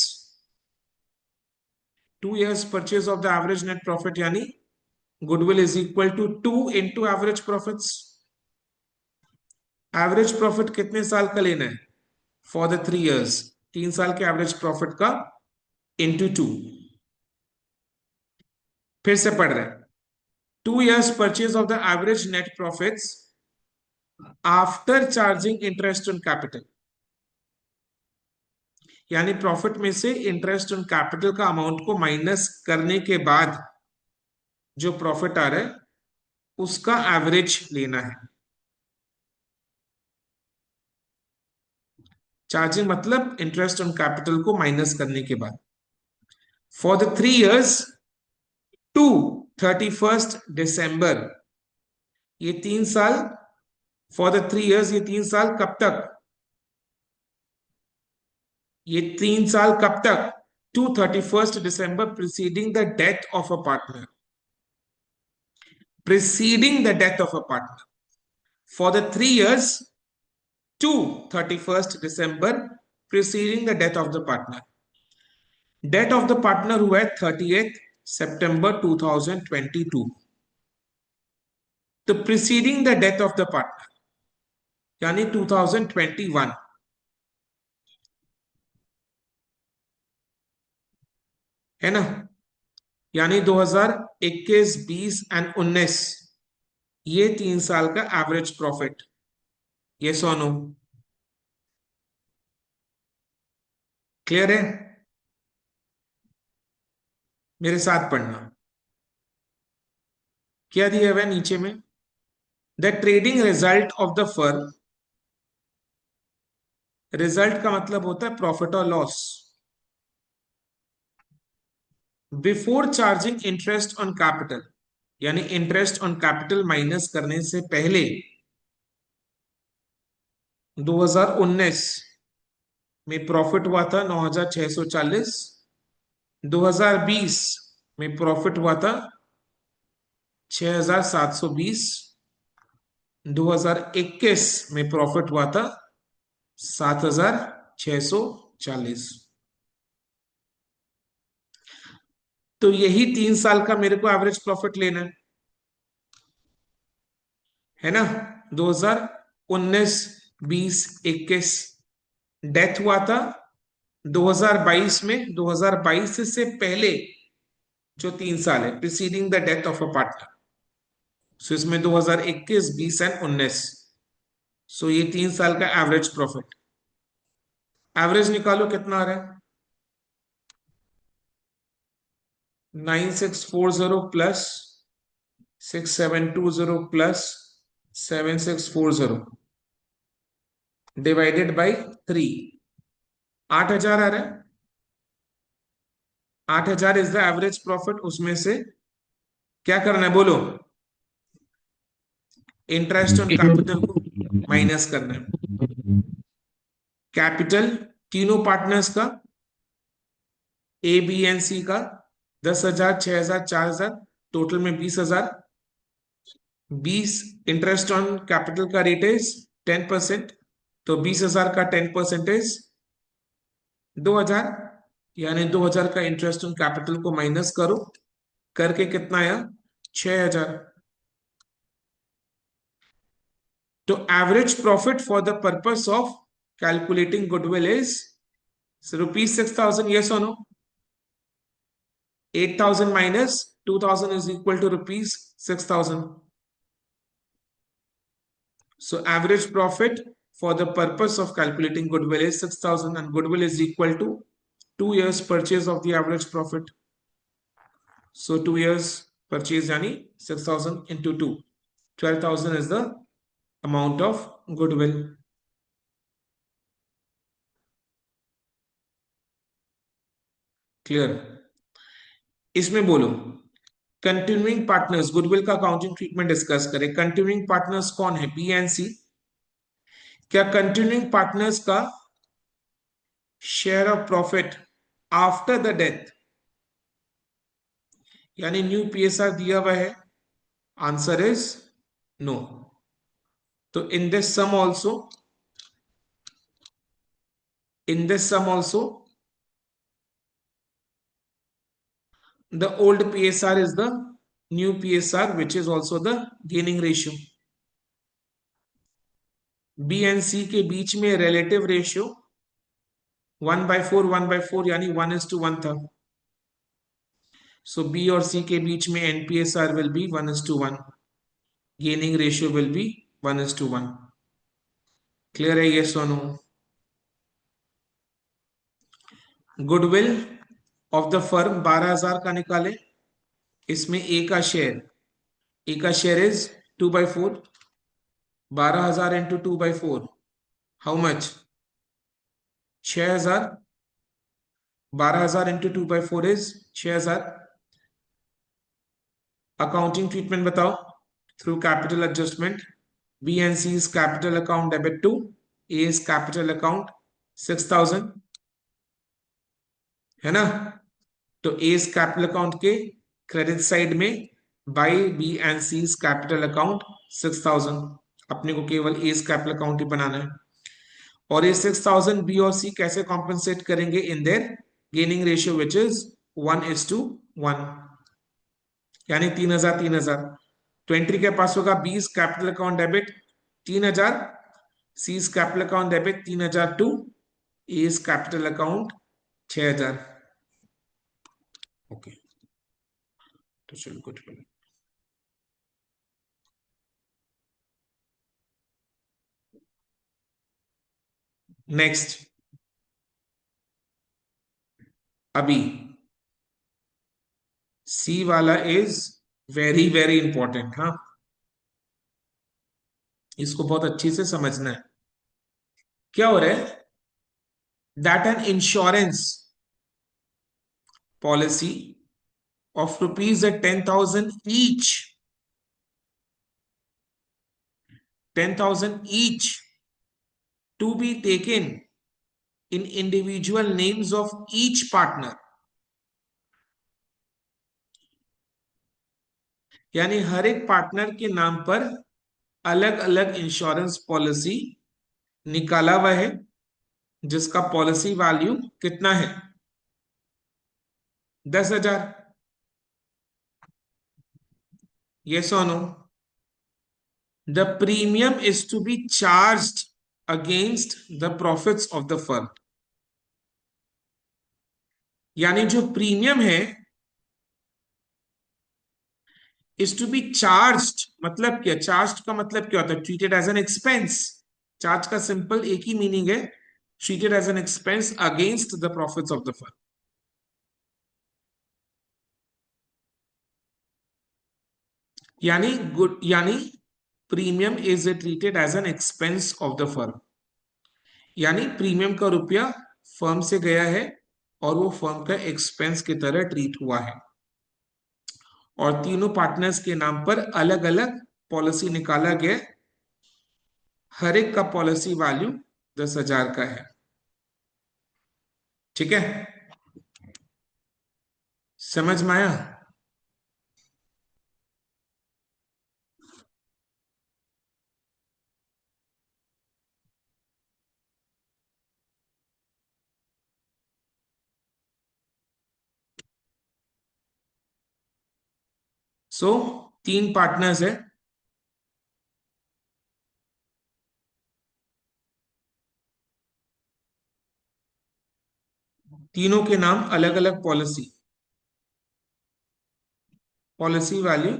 2 years purchase of the average net profit, यानी goodwill is equal to 2 into average profits। Average profit कितने साल का लेना है? For the 3 years, 3 साल के average profit का into 2। फिर से पढ़ रहे हैं, 2 years purchase of the average net profits after charging interest on capital, यानी प्रॉफिट में से इंटरेस्ट ऑन कैपिटल का अमाउंट को माइनस करने के बाद जो प्रॉफिट आ रहा है उसका एवरेज लेना है। चार्जिंग मतलब इंटरेस्ट ऑन कैपिटल को माइनस करने के बाद। For the 3 years to 31st December, ये 3 साल, फॉर द 3 years, ये 3 साल कब तक, ये 3 साल कब तक, to 31st December preceding the death of a partner, preceding the death of a partner, for the 3 years to 31st December preceding the death of the partner. Death of the partner हुआ है 30th September 2022. तो preceding the death of the partner यानी 2021, है ना, यानी 2021, 20 and 19, ये 3 साल का एवरेज प्रॉफिट। ये सोनो क्लियर है? मेरे साथ पढ़ना, क्या दिया हुआ है नीचे में, the trading result of the firm, result का मतलब होता है प्रॉफिट और loss, before charging interest on capital, यानी इंटरेस्ट ऑन कैपिटल माइनस करने से पहले 2019 में प्रॉफिट हुआ था 9,640, 2020 में प्रॉफिट हुआ था 6,720, 2021 में प्रॉफिट हुआ था 7,640। तो यही 3 साल का मेरे को एवरेज प्रॉफिट लेना है ना। 2019, 20, 21 डेथ हुआ था 2022 में, 2022 से पहले जो 3 साल है preceding the death of a partner, so इसमें 2021, 20 एंड 19, सो ये 3 साल का एवरेज प्रॉफिट। एवरेज निकालो कितना आ रहा है, 9640 प्लस 6720 प्लस 7640 डिवाइडेड बाई 3, 8,000 आ रहा है। 8,000 इज द एवरेज प्रॉफिट, उसमें से क्या करना है बोलो, इंटरेस्ट ऑन कैपिटल को माइनस करना है। कैपिटल तीनों पार्टनर्स का, ए बी एन सी का 10,000, 6,000, 4,000, टोटल में 20,000। 20 इंटरेस्ट ऑन कैपिटल का रेट इज 10%, तो 20,000 का 10% 2,000, यानी 2,000 का इंटरेस्ट ऑन कैपिटल को माइनस करो, करके कितना आया 6,000। तो average profit for the purpose of calculating goodwill is ₹6,000, yes or no? 8,000 minus 2,000 is equal to ₹6,000. So average profit for the purpose of calculating goodwill is 6,000, and goodwill is equal to 2 years purchase of the average profit. So 2 years purchase yani 6,000 into 2, 12,000 is the amount of goodwill. Clear? इसमें बोलो continuing partners, goodwill का accounting treatment discuss करें। Continuing partners कौन है, B and C. क्या continuing partners का share of profit after the death, यानी new PSR दिया हुआ है, आंसर इज नो। तो in this sum also, in this sum also the old PSR is the new PSR, which is also the gaining ratio. B and C के बीच में relative ratio 1/4, 1/4 यानी 1:1 था। So B और C के बीच में NPSR will be 1:1, gaining ratio will be 1:1। Clear है ये Sonu? Goodwill of the firm 12,000 का निकाले। इसमें ए का share is 2/4। 12,000 into 2/4 how much? 6,000। 12,000 into 2/4 is 6,000। Accounting treatment बताओ। Through capital adjustment, B and C is capital account debit to A is capital account 6,000, है ना? तो ए इज कैपिटल अकाउंट के credit side में by B and C is capital account 6,000। अपने को केवल ए is capital account ही बनाना है। और ये 6,000 बी और सी कैसे कॉम्पनसेट करेंगे? In their gaining ratio which is 1:1, यानी 3,000 3,000। तो एंट्री के पास होगा B's capital account debit 3,000, C is capital account debit 3,000 to A is capital account 6,000। Okay, तो चलो कुछ बोलो। नेक्स्ट, अभी सी वाला इज वेरी वेरी इंपॉर्टेंट। हाँ, इसको बहुत अच्छी से समझना है। क्या हो रहा है? That an insurance policy of rupees at 10,000 each, 10,000 each, to be taken in individual names of each partner, यानी हर एक पार्टनर के नाम पर अलग अलग इंश्योरेंस पॉलिसी निकाला हुआ है, जिसका पॉलिसी वैल्यू कितना है? 10,000। ये सोनो, the premium is to be charged against the profits of the firm, यानी जो प्रीमियम है इज टू बी चार्ज्ड, मतलब क्या? चार्ज्ड का मतलब क्या होता है? Treated as an expense. Charge का सिंपल एक ही मीनिंग है, treated as an expense against the profits of the firm. यानी गुड, यानी premium is treated as an expense of the firm, यानी प्रीमियम का रुपया फर्म से गया है और वो फर्म का एक्सपेंस की तरह ट्रीट हुआ है। और तीनों पार्टनर्स के नाम पर अलग अलग पॉलिसी निकाला गया, हर एक का पॉलिसी वैल्यू 10,000 का है। ठीक है, समझ में आया? सो तीन पार्टनर्स है, तीनों के नाम अलग अलग पॉलिसी, पॉलिसी वैल्यू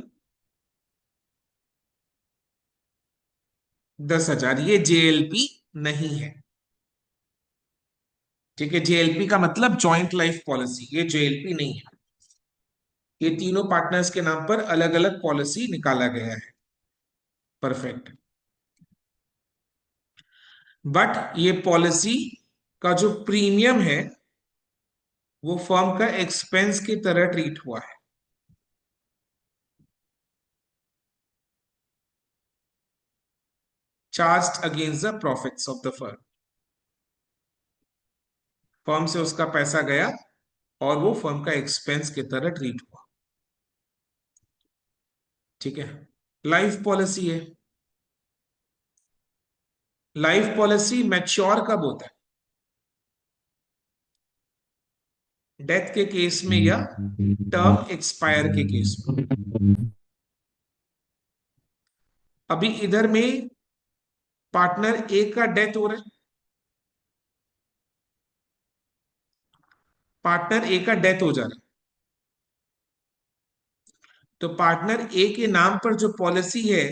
10,000। ये जेएलपी नहीं है, ठीक है? जेएलपी का मतलब जॉइंट लाइफ पॉलिसी, ये जेएलपी नहीं है। ये तीनों पार्टनर्स के नाम पर अलग अलग पॉलिसी निकाला गया है। परफेक्ट। बट ये पॉलिसी का जो प्रीमियम है वो फर्म का एक्सपेंस की तरह ट्रीट हुआ है, charged against the profits of the firm. Firm से उसका पैसा गया और वो फर्म का एक्सपेंस की तरह ट्रीट हुआ। ठीक है, लाइफ पॉलिसी है। लाइफ पॉलिसी मैच्योर कब होता है? डेथ के केस में या टर्म एक्सपायर के केस में। अभी इधर में पार्टनर ए का डेथ हो रहा है, पार्टनर ए का डेथ हो जा रहा है, तो पार्टनर ए के नाम पर जो पॉलिसी है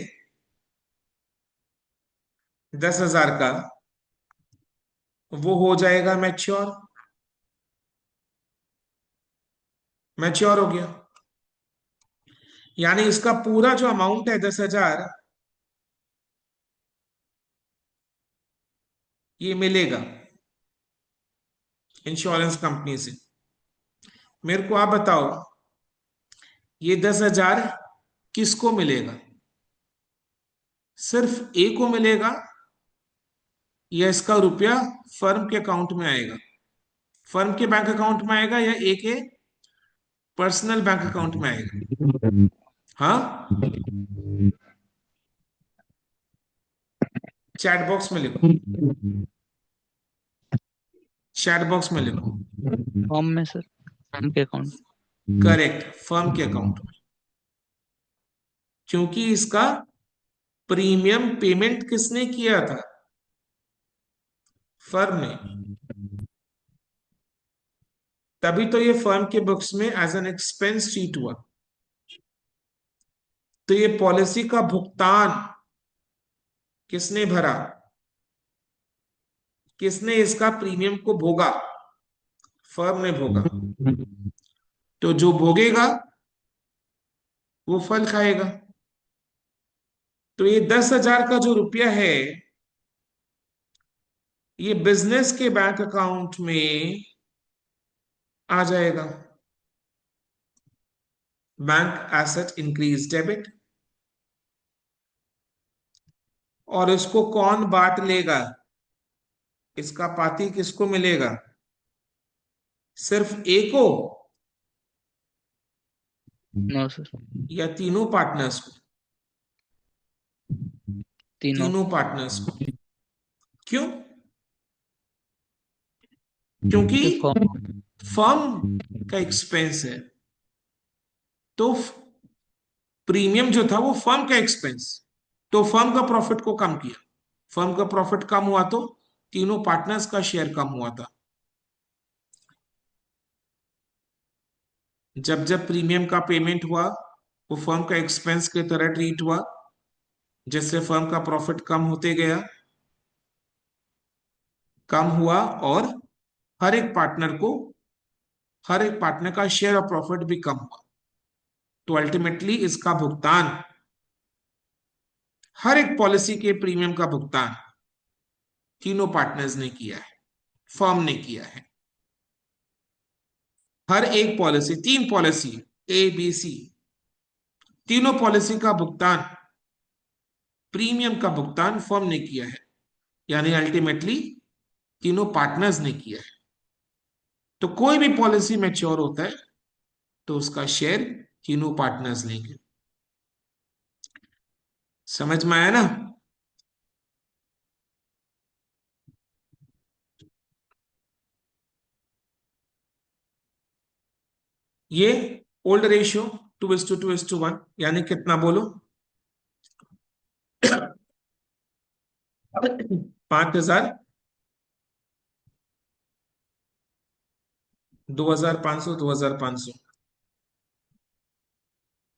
10,000 का, वो हो जाएगा मैच्योर। मैच्योर हो गया, यानी इसका पूरा जो अमाउंट है 10,000, ये मिलेगा इंश्योरेंस कंपनी से। मेरे को आप बताओ, ये 10,000 किसको मिलेगा? सिर्फ ए को मिलेगा, या इसका रुपया फर्म के अकाउंट में आएगा? फर्म के बैंक अकाउंट में आएगा या ए के पर्सनल बैंक अकाउंट में आएगा? हाँ, चैट बॉक्स में लिखो, चैट बॉक्स में लिखो। फॉर्म में सर, फॉर्म के अकाउंट। करेक्ट, फर्म के अकाउंट में, क्योंकि इसका प्रीमियम पेमेंट किसने किया था? फर्म ने। तभी तो ये फर्म के बुक्स में एज एन एक्सपेंस ट्रीट हुआ। तो ये पॉलिसी का भुगतान किसने भरा? किसने इसका प्रीमियम को भोगा? फर्म ने भोगा। तो जो भोगेगा वो फल खाएगा। तो ये 10,000 का जो रुपया है, ये बिजनेस के बैंक अकाउंट में आ जाएगा। Bank asset increase debit. और इसको कौन बांट लेगा? इसका पाती किसको मिलेगा? सिर्फ ए को, नो सर, या तीनों पार्टनर्स को? तीनों। तीनों पार्टनर्स को। क्यों? क्योंकि ये फॉर्म। फर्म का एक्सपेंस है, तो प्रीमियम जो था वो फर्म का एक्सपेंस, तो फर्म का प्रॉफिट को कम किया। फर्म का प्रॉफिट कम हुआ तो तीनों पार्टनर्स का शेयर कम हुआ था। जब जब प्रीमियम का पेमेंट हुआ, वो फर्म का एक्सपेंस की तरह ट्रीट हुआ, जिससे फर्म का प्रॉफिट कम होते गया, कम हुआ, और हर एक पार्टनर को, हर एक पार्टनर का शेयर ऑफ प्रॉफिट भी कम हुआ। तो अल्टीमेटली इसका भुगतान, हर एक पॉलिसी के प्रीमियम का भुगतान तीनों पार्टनर्स ने किया है, फर्म ने किया है। हर एक पॉलिसी, तीन पॉलिसी, ए बी सी, तीनों पॉलिसी का भुगतान, प्रीमियम का भुगतान फर्म ने किया है, यानी अल्टीमेटली तीनों पार्टनर्स ने किया है। तो कोई भी पॉलिसी मैच्योर होता है तो उसका शेयर तीनों पार्टनर्स लेंगे। समझ में आया ना? ये ओल्ड रेशियो 2:2:1, यानी कितना बोलो? 5,000, 2,500, 2,500।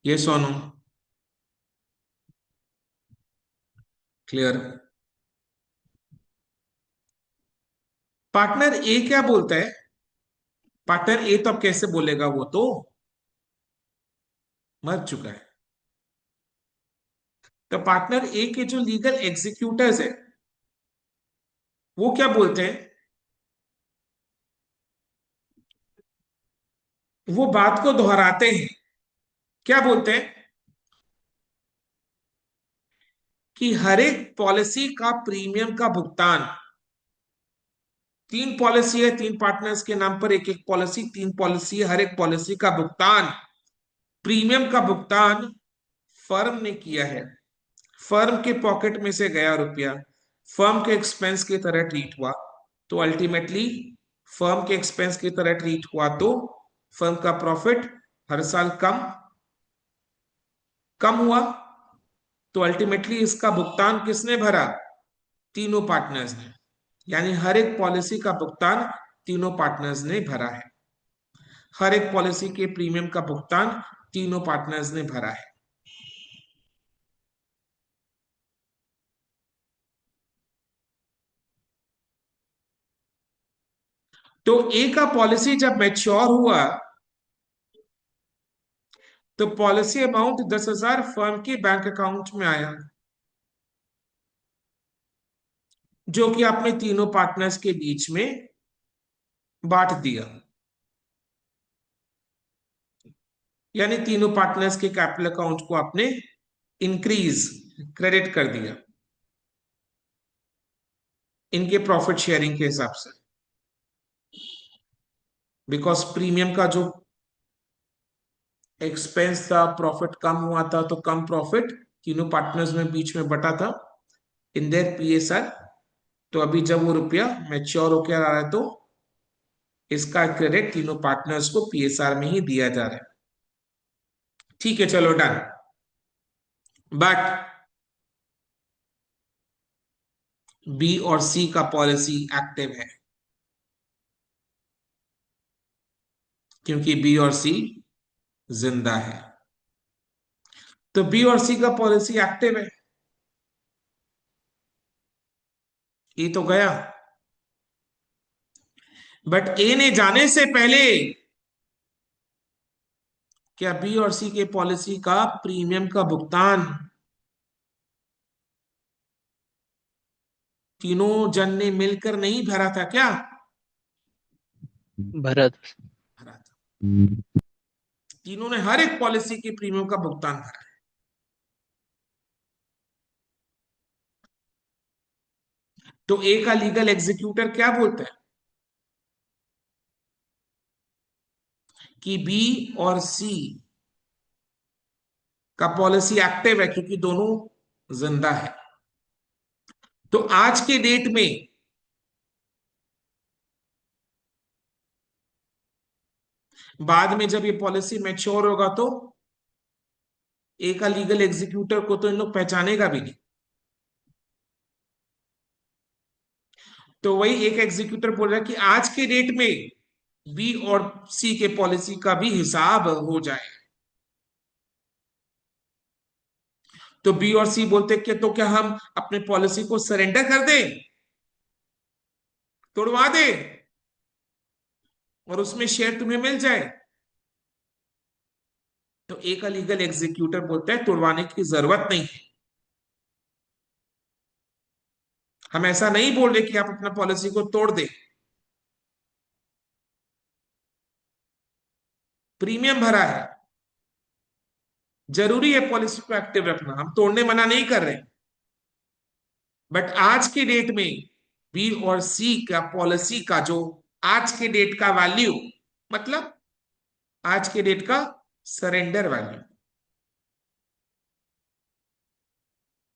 ये सोनू, क्लियर? पार्टनर ए क्या बोलता है? पार्टनर ए तो अब कैसे बोलेगा, वो तो मर चुका है। तो पार्टनर ए के जो लीगल एग्जीक्यूटर्स है, वो क्या बोलते हैं? वो बात को दोहराते हैं। क्या बोलते हैं? कि हर एक पॉलिसी का प्रीमियम का भुगतान, तीन पॉलिसी है, तीन पार्टनर्स के नाम पर एक एक पॉलिसी, तीन पॉलिसी है, हर एक पॉलिसी का भुगतान, प्रीमियम का भुगतान फर्म ने किया है। फर्म के पॉकेट में से गया रुपया, फर्म के एक्सपेंस की तरह ट्रीट हुआ। तो अल्टीमेटली फर्म के एक्सपेंस की तरह ट्रीट हुआ, तो फर्म का प्रॉफिट हर साल कम कम हुआ। तो अल्टीमेटली इसका भुगतान किसने भरा? तीनों पार्टनर्स ने। यानी हर एक पॉलिसी का भुगतान तीनों पार्टनर्स ने भरा है। हर एक पॉलिसी के प्रीमियम का भुगतान तीनों पार्टनर्स ने भरा है। तो ए का पॉलिसी जब मैच्योर हुआ तो पॉलिसी अमाउंट 10,000 फर्म के बैंक अकाउंट में आया, जो कि आपने तीनों पार्टनर्स के बीच में बांट दिया, यानी तीनों पार्टनर्स के कैपिटल अकाउंट को आपने इंक्रीज, क्रेडिट कर दिया इनके प्रॉफिट शेयरिंग के हिसाब से। बिकॉज प्रीमियम का जो एक्सपेंस था, प्रॉफिट कम हुआ था, तो कम प्रॉफिट तीनों पार्टनर्स में बीच में बटा था इन देयर पीएसआर। तो अभी जब वो रुपया मैच्योर होकर आ रहा है तो इसका क्रेडिट तीनों पार्टनर्स को पीएसआर में ही दिया जा रहा है। ठीक है, चलो डन। बट बी और सी का पॉलिसी एक्टिव है, क्योंकि बी और सी जिंदा है। तो बी और सी का पॉलिसी एक्टिव है, ये तो गया। बट ए ने जाने से पहले क्या बी और सी के पॉलिसी का प्रीमियम का भुगतान तीनों जन ने मिलकर नहीं भरा था क्या? भरत। भरा था। तीनों ने हर एक पॉलिसी के प्रीमियम का भुगतान भरा। तो ए का लीगल एग्जीक्यूटर क्या बोलता है कि बी और सी का पॉलिसी एक्टिव है, क्योंकि दोनों जिंदा है। तो आज के डेट में बाद में जब ये पॉलिसी मैच्योर होगा तो ए का लीगल एग्जीक्यूटर को तो इन लोग पहचानेगा भी नहीं। तो वही एक एग्जीक्यूटर बोल रहा है कि आज के डेट में बी और सी के पॉलिसी का भी हिसाब हो जाए। तो बी और सी बोलते कि तो क्या हम अपने पॉलिसी को सरेंडर कर दें, तोड़वा दे, और उसमें शेयर तुम्हें मिल जाए? तो ए का लीगल एग्जीक्यूटर बोलता है तोड़वाने की जरूरत नहीं है। हम ऐसा नहीं बोल रहे कि आप अपना पॉलिसी को तोड़ दे, प्रीमियम भरा है, जरूरी है पॉलिसी को एक्टिव रखना, हम तोड़ने मना नहीं कर रहे। बट आज के डेट में बी और सी का पॉलिसी का जो आज के डेट का वैल्यू, मतलब आज के डेट का सरेंडर वैल्यू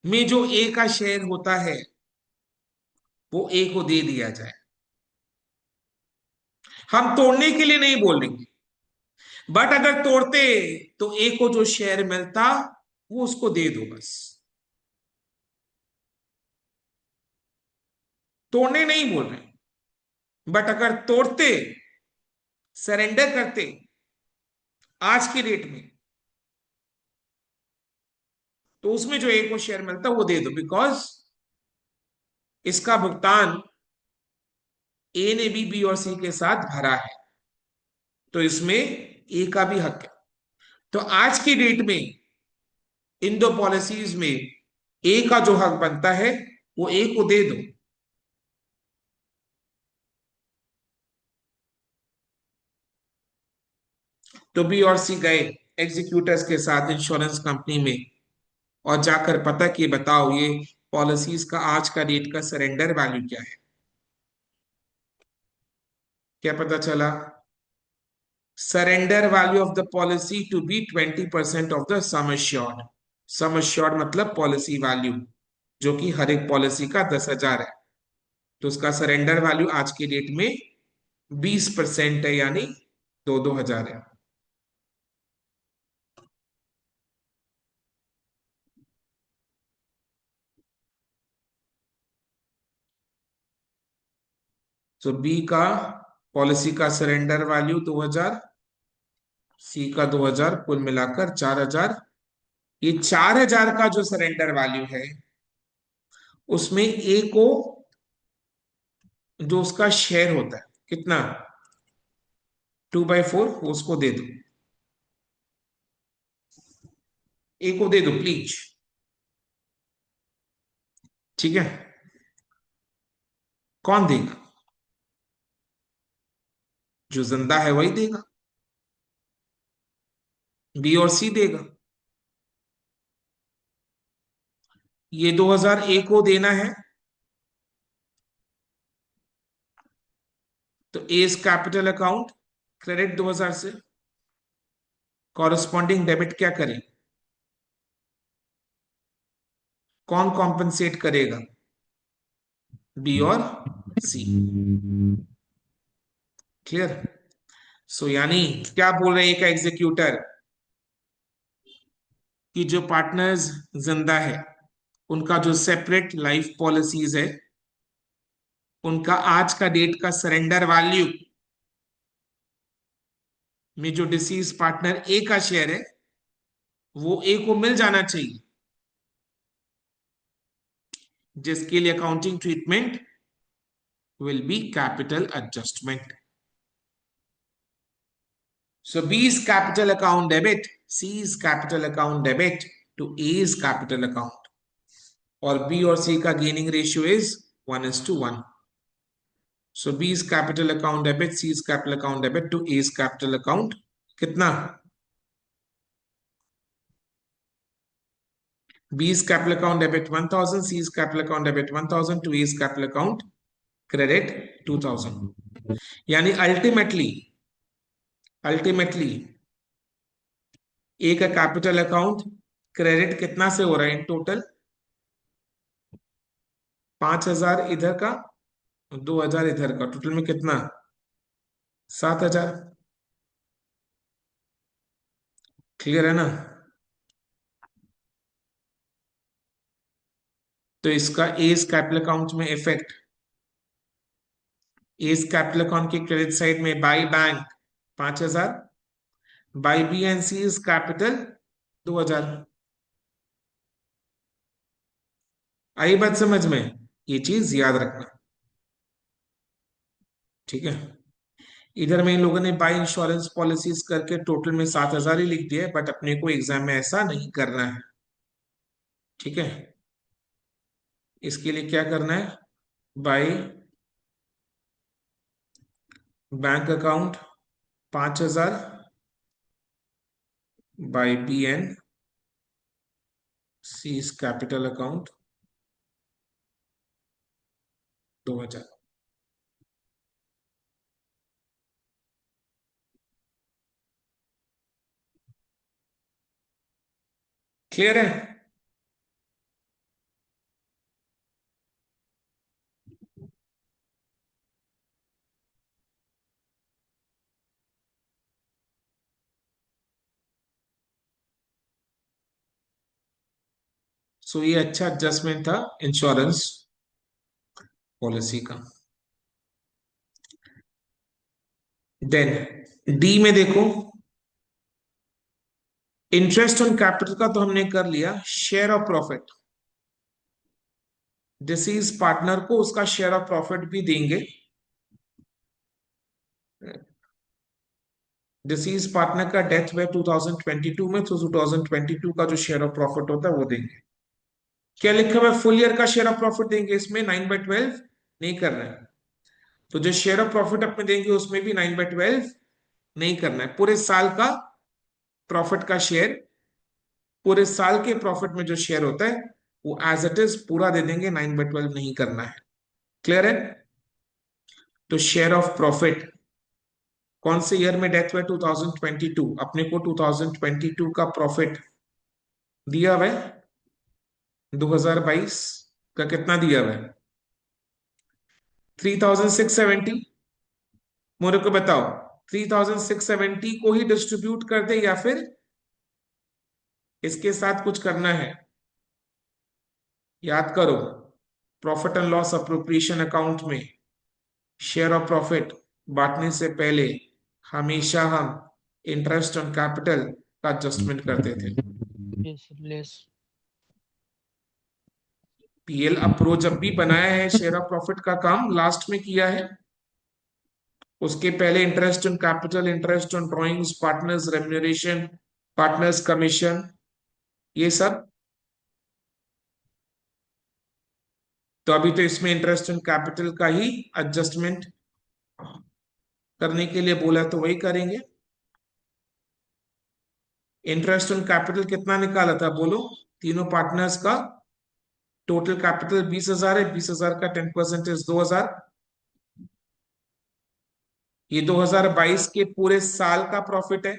में जो ए का शेयर होता है वो ए को दे दिया जाए। हम तोड़ने के लिए नहीं बोलेंगे, बट अगर तोड़ते तो ए को जो शेयर मिलता वो उसको दे दो बस। तोड़ने नहीं बोल रहे, बट अगर तोड़ते, सरेंडर करते आज की डेट में, तो उसमें जो ए को शेयर मिलता वो दे दो, बिकॉज इसका भुगतान ए ने भी बी और सी के साथ भरा है, तो इसमें ए का भी हक है। तो आज की डेट में इन दो पॉलिसीज में ए का जो हक बनता है वो ए को दे दो। तो बी और सी गए एग्जीक्यूटर्स के साथ इंश्योरेंस कंपनी में और जाकर पता कि बताओ ये पॉलिसीज का आज का डेट का सरेंडर वैल्यू क्या है। क्या पता चला? Surrender value of the policy to be 20% of the sum assured. Sum assured मतलब पॉलिसी वैल्यू, जो कि हर एक पॉलिसी का 10,000 है। तो उसका सरेंडर वैल्यू आज की डेट में 20% है, यानी 2,000 है। तो बी का पॉलिसी का सरेंडर वैल्यू 2,000, सी का 2,000, कुल मिलाकर 4,000। ये 4,000 का जो सरेंडर वैल्यू है उसमें ए को जो उसका शेयर होता है कितना? 2/4, उसको दे दो, ए को दे दो प्लीज। ठीक है, कौन देगा? जो जिंदा है वही देगा, बी और सी देगा। ये 2000 को देना है, तो एज कैपिटल अकाउंट क्रेडिट 2000 से, कॉरस्पॉन्डिंग डेबिट क्या करें? कौन कॉम्पनसेट करेगा? बी और सी। क्लियर? सो यानी क्या बोल रहे हैं एक एग्जीक्यूटर, कि जो पार्टनर्स जिंदा है उनका जो सेपरेट लाइफ पॉलिसीज है, उनका आज का डेट का सरेंडर वैल्यू में जो डिसीज पार्टनर ए का शेयर है वो ए को मिल जाना चाहिए, जिसके लिए accounting treatment will be capital adjustment. So B's capital account debit, C's capital account debit to A's capital account, और B और C का gaining ratio is 1:1. So B's capital account debit, C's capital account debit to A's capital account कितना? B's capital account debit 1000, C's capital account debit 1000 to A's capital account credit 2000. यानी ultimately ए का capital account credit कितना से हो रहा है in total? 5000 इधर का, 2000 इधर का, टोटल में कितना? 7000। क्लियर है ना? तो इसका एज कैपिटल अकाउंट में इफेक्ट, एज कैपिटल अकाउंट की क्रेडिट साइड में by bank 5000, by B and C is capital 2000। आई बात समझ में? ये चीज याद रखना, ठीक है। इधर में इन लोगों ने बाई इंश्योरेंस पॉलिसीज करके टोटल में 7000 ही लिख दिया है, बट अपने को एग्जाम में ऐसा नहीं करना है, ठीक है। इसके लिए क्या करना है? By bank account 5000, by B and C is capital account 2000। Clear है? सो ये अच्छा एडजस्टमेंट था इंश्योरेंस पॉलिसी का। देन डी में देखो, इंटरेस्ट ऑन कैपिटल का तो हमने कर लिया। Share of profit, deceased partner को उसका शेयर ऑफ प्रॉफिट भी देंगे। डिसीज पार्टनर का डेथ हुआ 2022 में, तो 2022 का जो शेयर ऑफ प्रॉफिट होता है वो देंगे। क्या लिखा हुआ है? फुल ईयर का शेयर ऑफ प्रॉफिट देंगे, इसमें 9/12 नहीं कर रहे हैं। तो जो शेयर ऑफ प्रॉफिट अपने देंगे उसमें भी 9/12 नहीं करना है। पूरे साल का प्रॉफिट का शेयर, पूरे साल के प्रॉफिट में जो शेयर होता है वो एज इट इज पूरा दे देंगे, 9/12 नहीं करना है। क्लियर है? तो शेयर ऑफ प्रॉफिट कौन से ईयर में डेथ हुआ? 2022। अपने को 2022 का प्रॉफिट दिया हुआ है 2022 का, कितना दिया हुआ है? 3670। मेरे को बताओ, 3670 को ही डिस्ट्रीब्यूट कर दे या फिर इसके साथ कुछ करना है? याद करो, profit and loss appropriation account में शेयर ऑफ प्रॉफिट बांटने से पहले हमेशा हम इंटरेस्ट ऑन कैपिटल का एडजस्टमेंट करते थे। Yes, less. पीएल अप्रोच जब भी बनाया है शेयर ऑफ प्रॉफिट का काम लास्ट में किया है, उसके पहले interest on capital, interest on drawings, partners remuneration, partners commission, ये सब। तो अभी तो इसमें इंटरेस्ट ऑन कैपिटल का ही एडजस्टमेंट करने के लिए बोला, तो वही करेंगे। इंटरेस्ट ऑन कैपिटल कितना निकाला था बोलो, तीनों पार्टनर्स का। टोटल कैपिटल 20,000 है, 20,000 का 10% 2,000। ये 2022 के पूरे साल का प्रॉफिट है,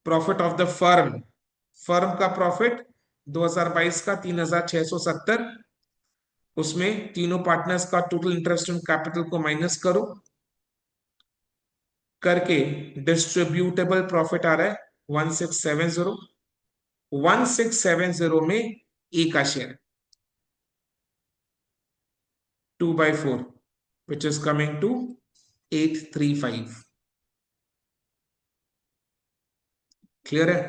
profit of the firm. Firm का प्रॉफिट 2022 का 3,670। उसमें तीनों पार्टनर्स का टोटल इंटरेस्ट ऑन कैपिटल को माइनस करो, करके डिस्ट्रीब्यूटेबल प्रॉफिट आ रहा है 1670। 1670 में ए का share 2/4, which is coming to 835। Clear है?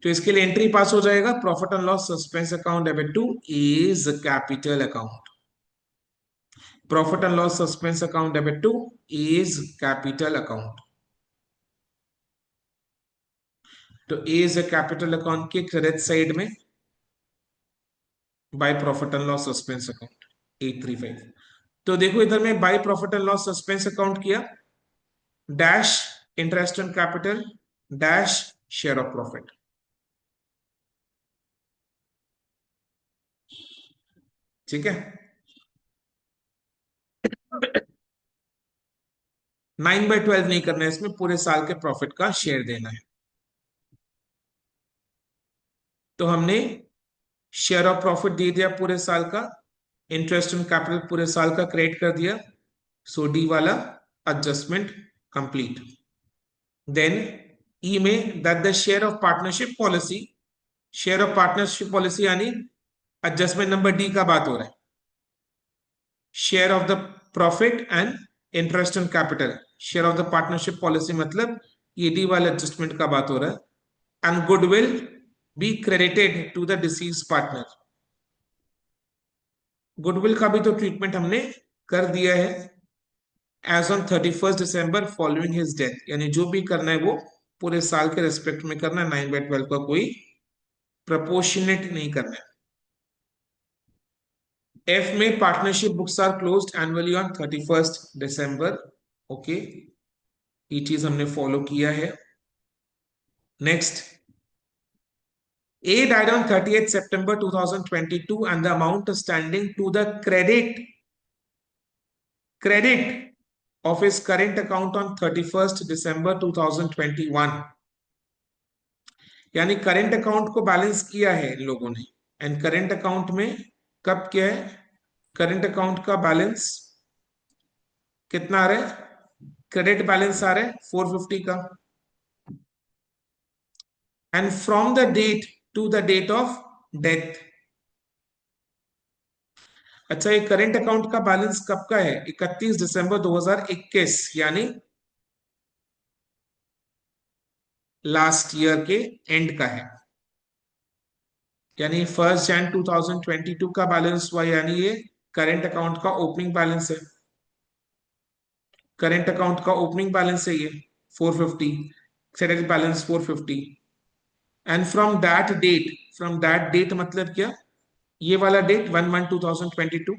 तो इसके लिए एंट्री पास हो जाएगा, profit and loss suspense account debit to A's capital account. Profit and loss suspense account debit to A's capital account. तो ए इज ए कैपिटल अकाउंट के credit side में by profit and loss suspense account 835। तो देखो इधर में by profit and loss suspense account किया, dash interest on capital, dash share of profit. ठीक है, 9/12 नहीं करना है, इसमें पूरे साल के प्रॉफिट का शेयर देना है। तो हमने शेयर ऑफ प्रॉफिट दे दिया पूरे साल का, इंटरेस्ट ऑन कैपिटल पूरे साल का क्रेडिट कर दिया। सो डी वाला एडजस्टमेंट कंप्लीट। देन ई में that the share of partnership policy, share of partnership policy यानी एडजस्टमेंट नंबर डी का बात हो रहा है। Share of the profit and interest on capital, share of the partnership policy मतलब ये डी वाले एडजस्टमेंट का बात हो रहा है। And goodwill be credited to the deceased partner. Goodwill का भी तो ट्रीटमेंट हमने कर दिया है as on 31 December following his death, यानी जो भी करना है वो पूरे साल के रेस्पेक्ट में करना है, 9/12 का कोई प्रपोर्शनेट नहीं करना है। एफ में partnership books are closed annually on 31 December. Okay, ये चीज हमने फॉलो किया है। Next, A died on 30th September 2022 and the amount standing to the credit of his current account on 31st December 2021। यानी करंट अकाउंट को balance किया है इन लोगों ने, एंड करंट अकाउंट में कब किया है, करंट अकाउंट का बैलेंस कितना आ रहा है, क्रेडिट बैलेंस आ रहा है 450 का, and from the date to the date of death. अच्छा, ये करंट अकाउंट का बैलेंस कब का है, 31 दिसंबर 2021, यानी लास्ट ईयर के एंड का है। यानी 1 जनवरी 2022 का बैलेंस हुआ, यानी ये करंट अकाउंट का ओपनिंग बैलेंस है। करंट अकाउंट का ओपनिंग बैलेंस है ये 450, credit balance 450। And from that date मतलब क्या, ये वाला डेट 1/1/2022,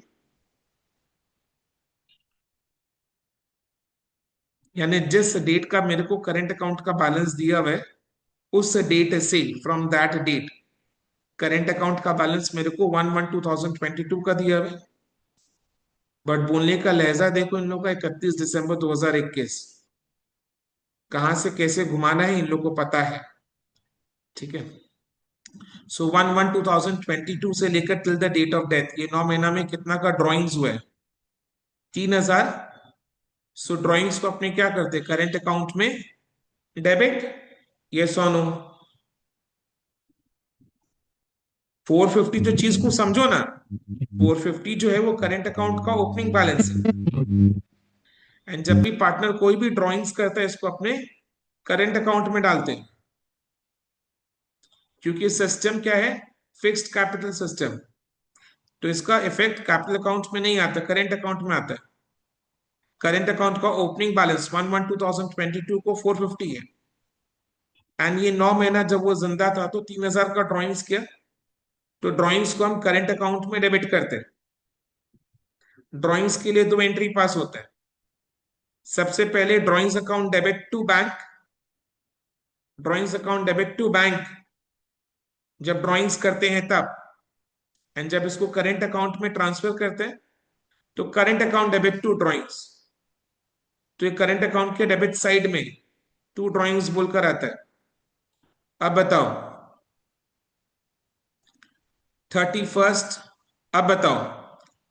यानी जिस डेट का मेरे को करंट अकाउंट का बैलेंस दिया हुआ है उस डेट से, from that date current account का बैलेंस मेरे को 1/1/2022 का दिया हुआ है। बट बोलने का लहजा देखो इन लोगों का, 31 दिसंबर 2021, कहां से कैसे घुमाना है इन लोगों को पता है। ठीक है, सो 1/1/2022 से लेकर till the date of death, ये 9 महीना में कितना का ड्रॉइंग्स हुआ है, 3,000। सो ड्रॉइंग्स को अपने क्या करते, करंट अकाउंट में डेबिट, यस और नो। 450 जो चीज को समझो ना, 450 जो है वो करंट अकाउंट का ओपनिंग बैलेंस है, एंड जब भी पार्टनर कोई भी ड्रॉइंग्स करता है इसको अपने करंट अकाउंट में डालते हैं, क्योंकि सिस्टम क्या है, फिक्स्ड कैपिटल सिस्टम। तो इसका इफेक्ट कैपिटल अकाउंट में नहीं आता, करंट अकाउंट में आता है। करेंट अकाउंट का ओपनिंग बैलेंस 1/1/2022 को 450 है, एंड ये 9 महीना जब वो जिंदा था तो 3000 का ड्रॉइंग्स किया, तो ड्रॉइंग्स को हम करंट अकाउंट में डेबिट करते हैं। ड्रॉइंग्स के लिए 2 एंट्री पास होता है। सबसे पहले drawings account debit to bank, drawings account debit to bank जब ड्रॉइंग्स करते हैं तब, एंड जब इसको करेंट अकाउंट में ट्रांसफर करते हैं तो current account debit to drawings. तो ये करंट अकाउंट के डेबिट साइड में टू ड्रॉइंग्स बोलकर आता है। अब बताओ 31st, अब बताओ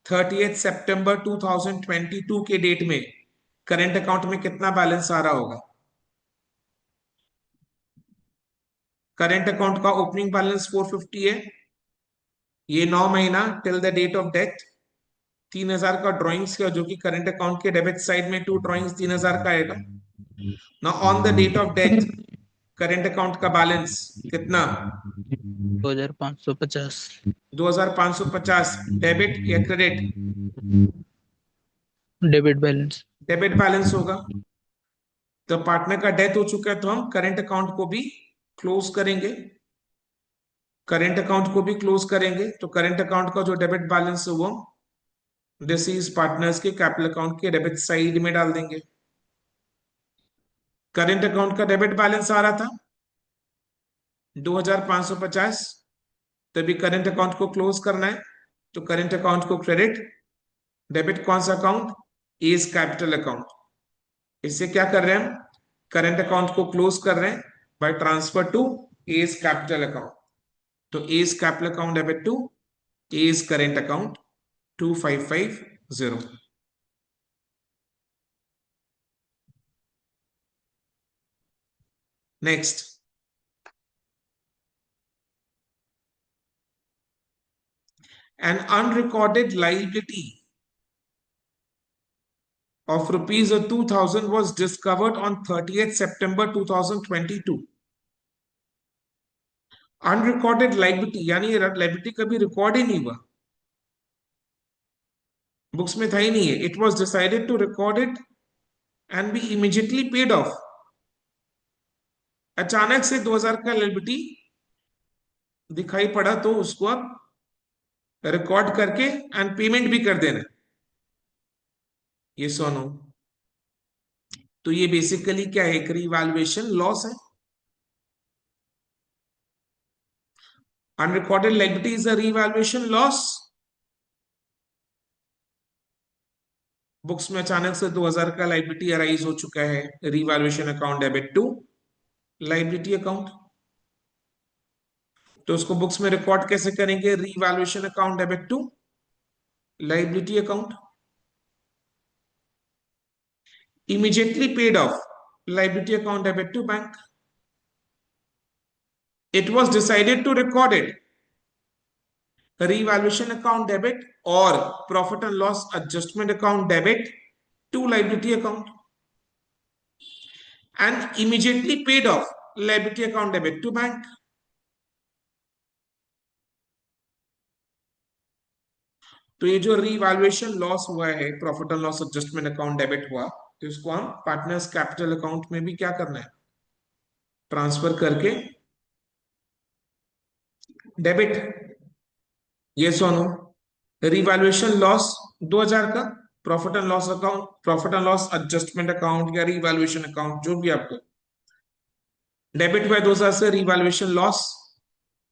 30 सितंबर 2022 के डेट में करंट अकाउंट में कितना बैलेंस आ रहा होगा? करंट अकाउंट का ओपनिंग बैलेंस 450 है, ये 9 महीना till the date of death 3000 का ड्रॉइंग्स का, जो कि करंट अकाउंट के डेबिट साइड में टू ड्रॉइंग्स 3000 का आएगा ना। On the date of death current account का बैलेंस कितना? 2550। 2550 डेबिट या credit? Debit balance. Debit balance होगा। तो पार्टनर का डेथ हो चुका है तो हम करंट अकाउंट को भी क्लोज करेंगे, करंट अकाउंट को भी क्लोज करेंगे। तो करंट अकाउंट का जो डेबिट बैलेंस है वो डिसीज पार्टनर्स के कैपिटल अकाउंट के डेबिट साइड में डाल देंगे। करंट अकाउंट का डेबिट बैलेंस आ रहा था 2550, तभी करंट अकाउंट को क्लोज करना है। तो करंट अकाउंट को क्रेडिट, डेबिट कौन सा अकाउंट? As capital account. इससे क्या कर रहे हैं हम? करंट अकाउंट को क्लोज कर रहे हैं by transfer to A's capital account. तो A's capital account debit to A's current account 2550। Next, an unrecorded liability of rupees 2000 was discovered on 30th September 2022. Unrecorded liability यानी लाइबिलिटी कभी record ही नहीं हुआ, बुक्स में था ही नहीं है। It was decided to record it and be immediately paid off. अचानक से 2000 का लाइबिलिटी दिखाई पड़ा तो उसको अब रिकॉर्ड करके एंड पेमेंट भी कर देना। ये सोनो, तो ये बेसिकली क्या है? एक रीवैल्यूएशन लॉस है। Unrecorded liability is a revaluation loss. Books में अचानक से 2000 का लाइबिलिटी अराइज हो चुका है, revaluation account debit to liability account. तो उसको बुक्स में रिकॉर्ड कैसे करेंगे? Revaluation account debit to liability account. immediately paid off liability account debit to bank. It was decided to record it revaluation account debit or profit and loss adjustment account debit to liability account and immediately paid off liability account debit to bank. तो ये जो revaluation loss हुआ है, profit and loss adjustment account debit हुआ, तो इसको हम partners capital account में भी क्या करना है? ट्रांसफर करके डेबिट। ये सोनो, रिवैल्यूएशन लॉस 2000 का, profit and loss account, profit and loss adjustment account या रिवैल्यूएशन अकाउंट जो भी आपको डेबिट हुआ 2000 से, रिवैल्यूएशन लॉस,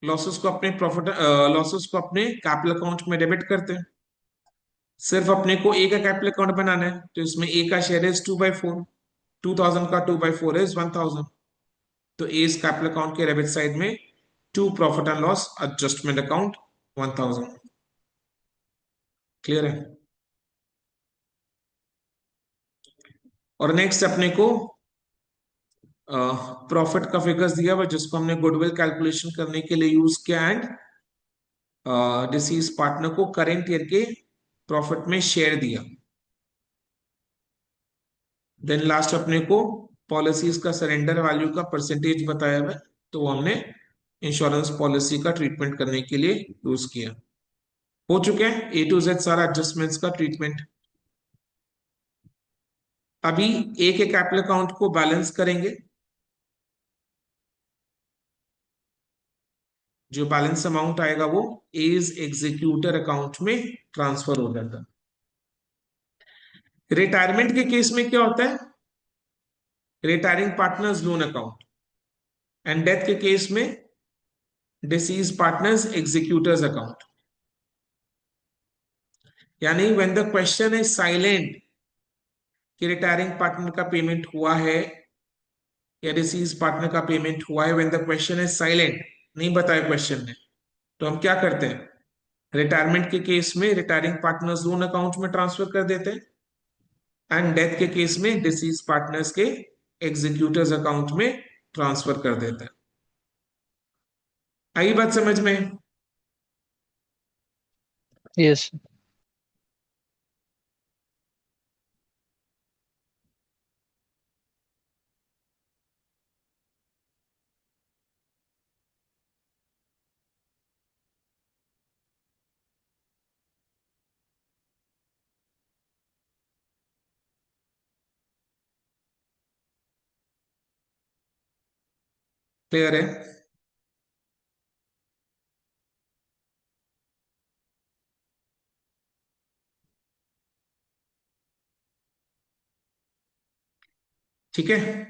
लॉसेस को अपने प्रॉफिट लॉसेस को अपने कैपिटल अकाउंट में डेबिट करते हैं। सिर्फ अपने को ए का कैपिटल अकाउंट बनाना है, तो इसमें ए का शेयर इज 2/4, 2000 का 2/4 इज 1000। तो ए इस कैपिटल अकाउंट के डेबिट साइड में to profit and loss adjustment account 1000। Clear है? और नेक्स्ट अपने को प्रॉफिट का फिगर्स दिया हुआ जिसको हमने गुडविल कैलकुलेशन करने के लिए यूज किया, एंड डिसीज पार्टनर को करेंट ईयर के प्रॉफिट में शेयर दिया। देन लास्ट अपने को पॉलिसीज का सरेंडर वैल्यू का परसेंटेज बताया हुआ है, तो वो हमने इंश्योरेंस पॉलिसी का ट्रीटमेंट करने के लिए यूज किया। हो चुके हैं A to Z सारा एडजस्टमेंट्स का ट्रीटमेंट। अभी एक एक कैपिटल अकाउंट को बैलेंस करेंगे। जो बैलेंस अमाउंट आएगा वो एज एग्जीक्यूटर अकाउंट में ट्रांसफर हो जाता है। रिटायरमेंट के केस में क्या होता है? Retiring partners loan account. And death के केस में डिसीज पार्टनर्स एग्जीक्यूटर्स अकाउंट। यानी when the question is silent कि रिटायरिंग पार्टनर का पेमेंट हुआ है या डिसीज पार्टनर का पेमेंट हुआ है, when the question is silent, नहीं बताया क्वेश्चन ने, तो हम क्या करते हैं? रिटायरमेंट के केस में रिटायरिंग पार्टनर्स लोन अकाउंट में ट्रांसफर कर देते हैं, एंड डेथ के केस में डिसीज पार्टनर्स के एग्जीक्यूटर्स अकाउंट में ट्रांसफर कर देते हैं। आई बात समझ में? Yes. क्लियर है? ठीक है।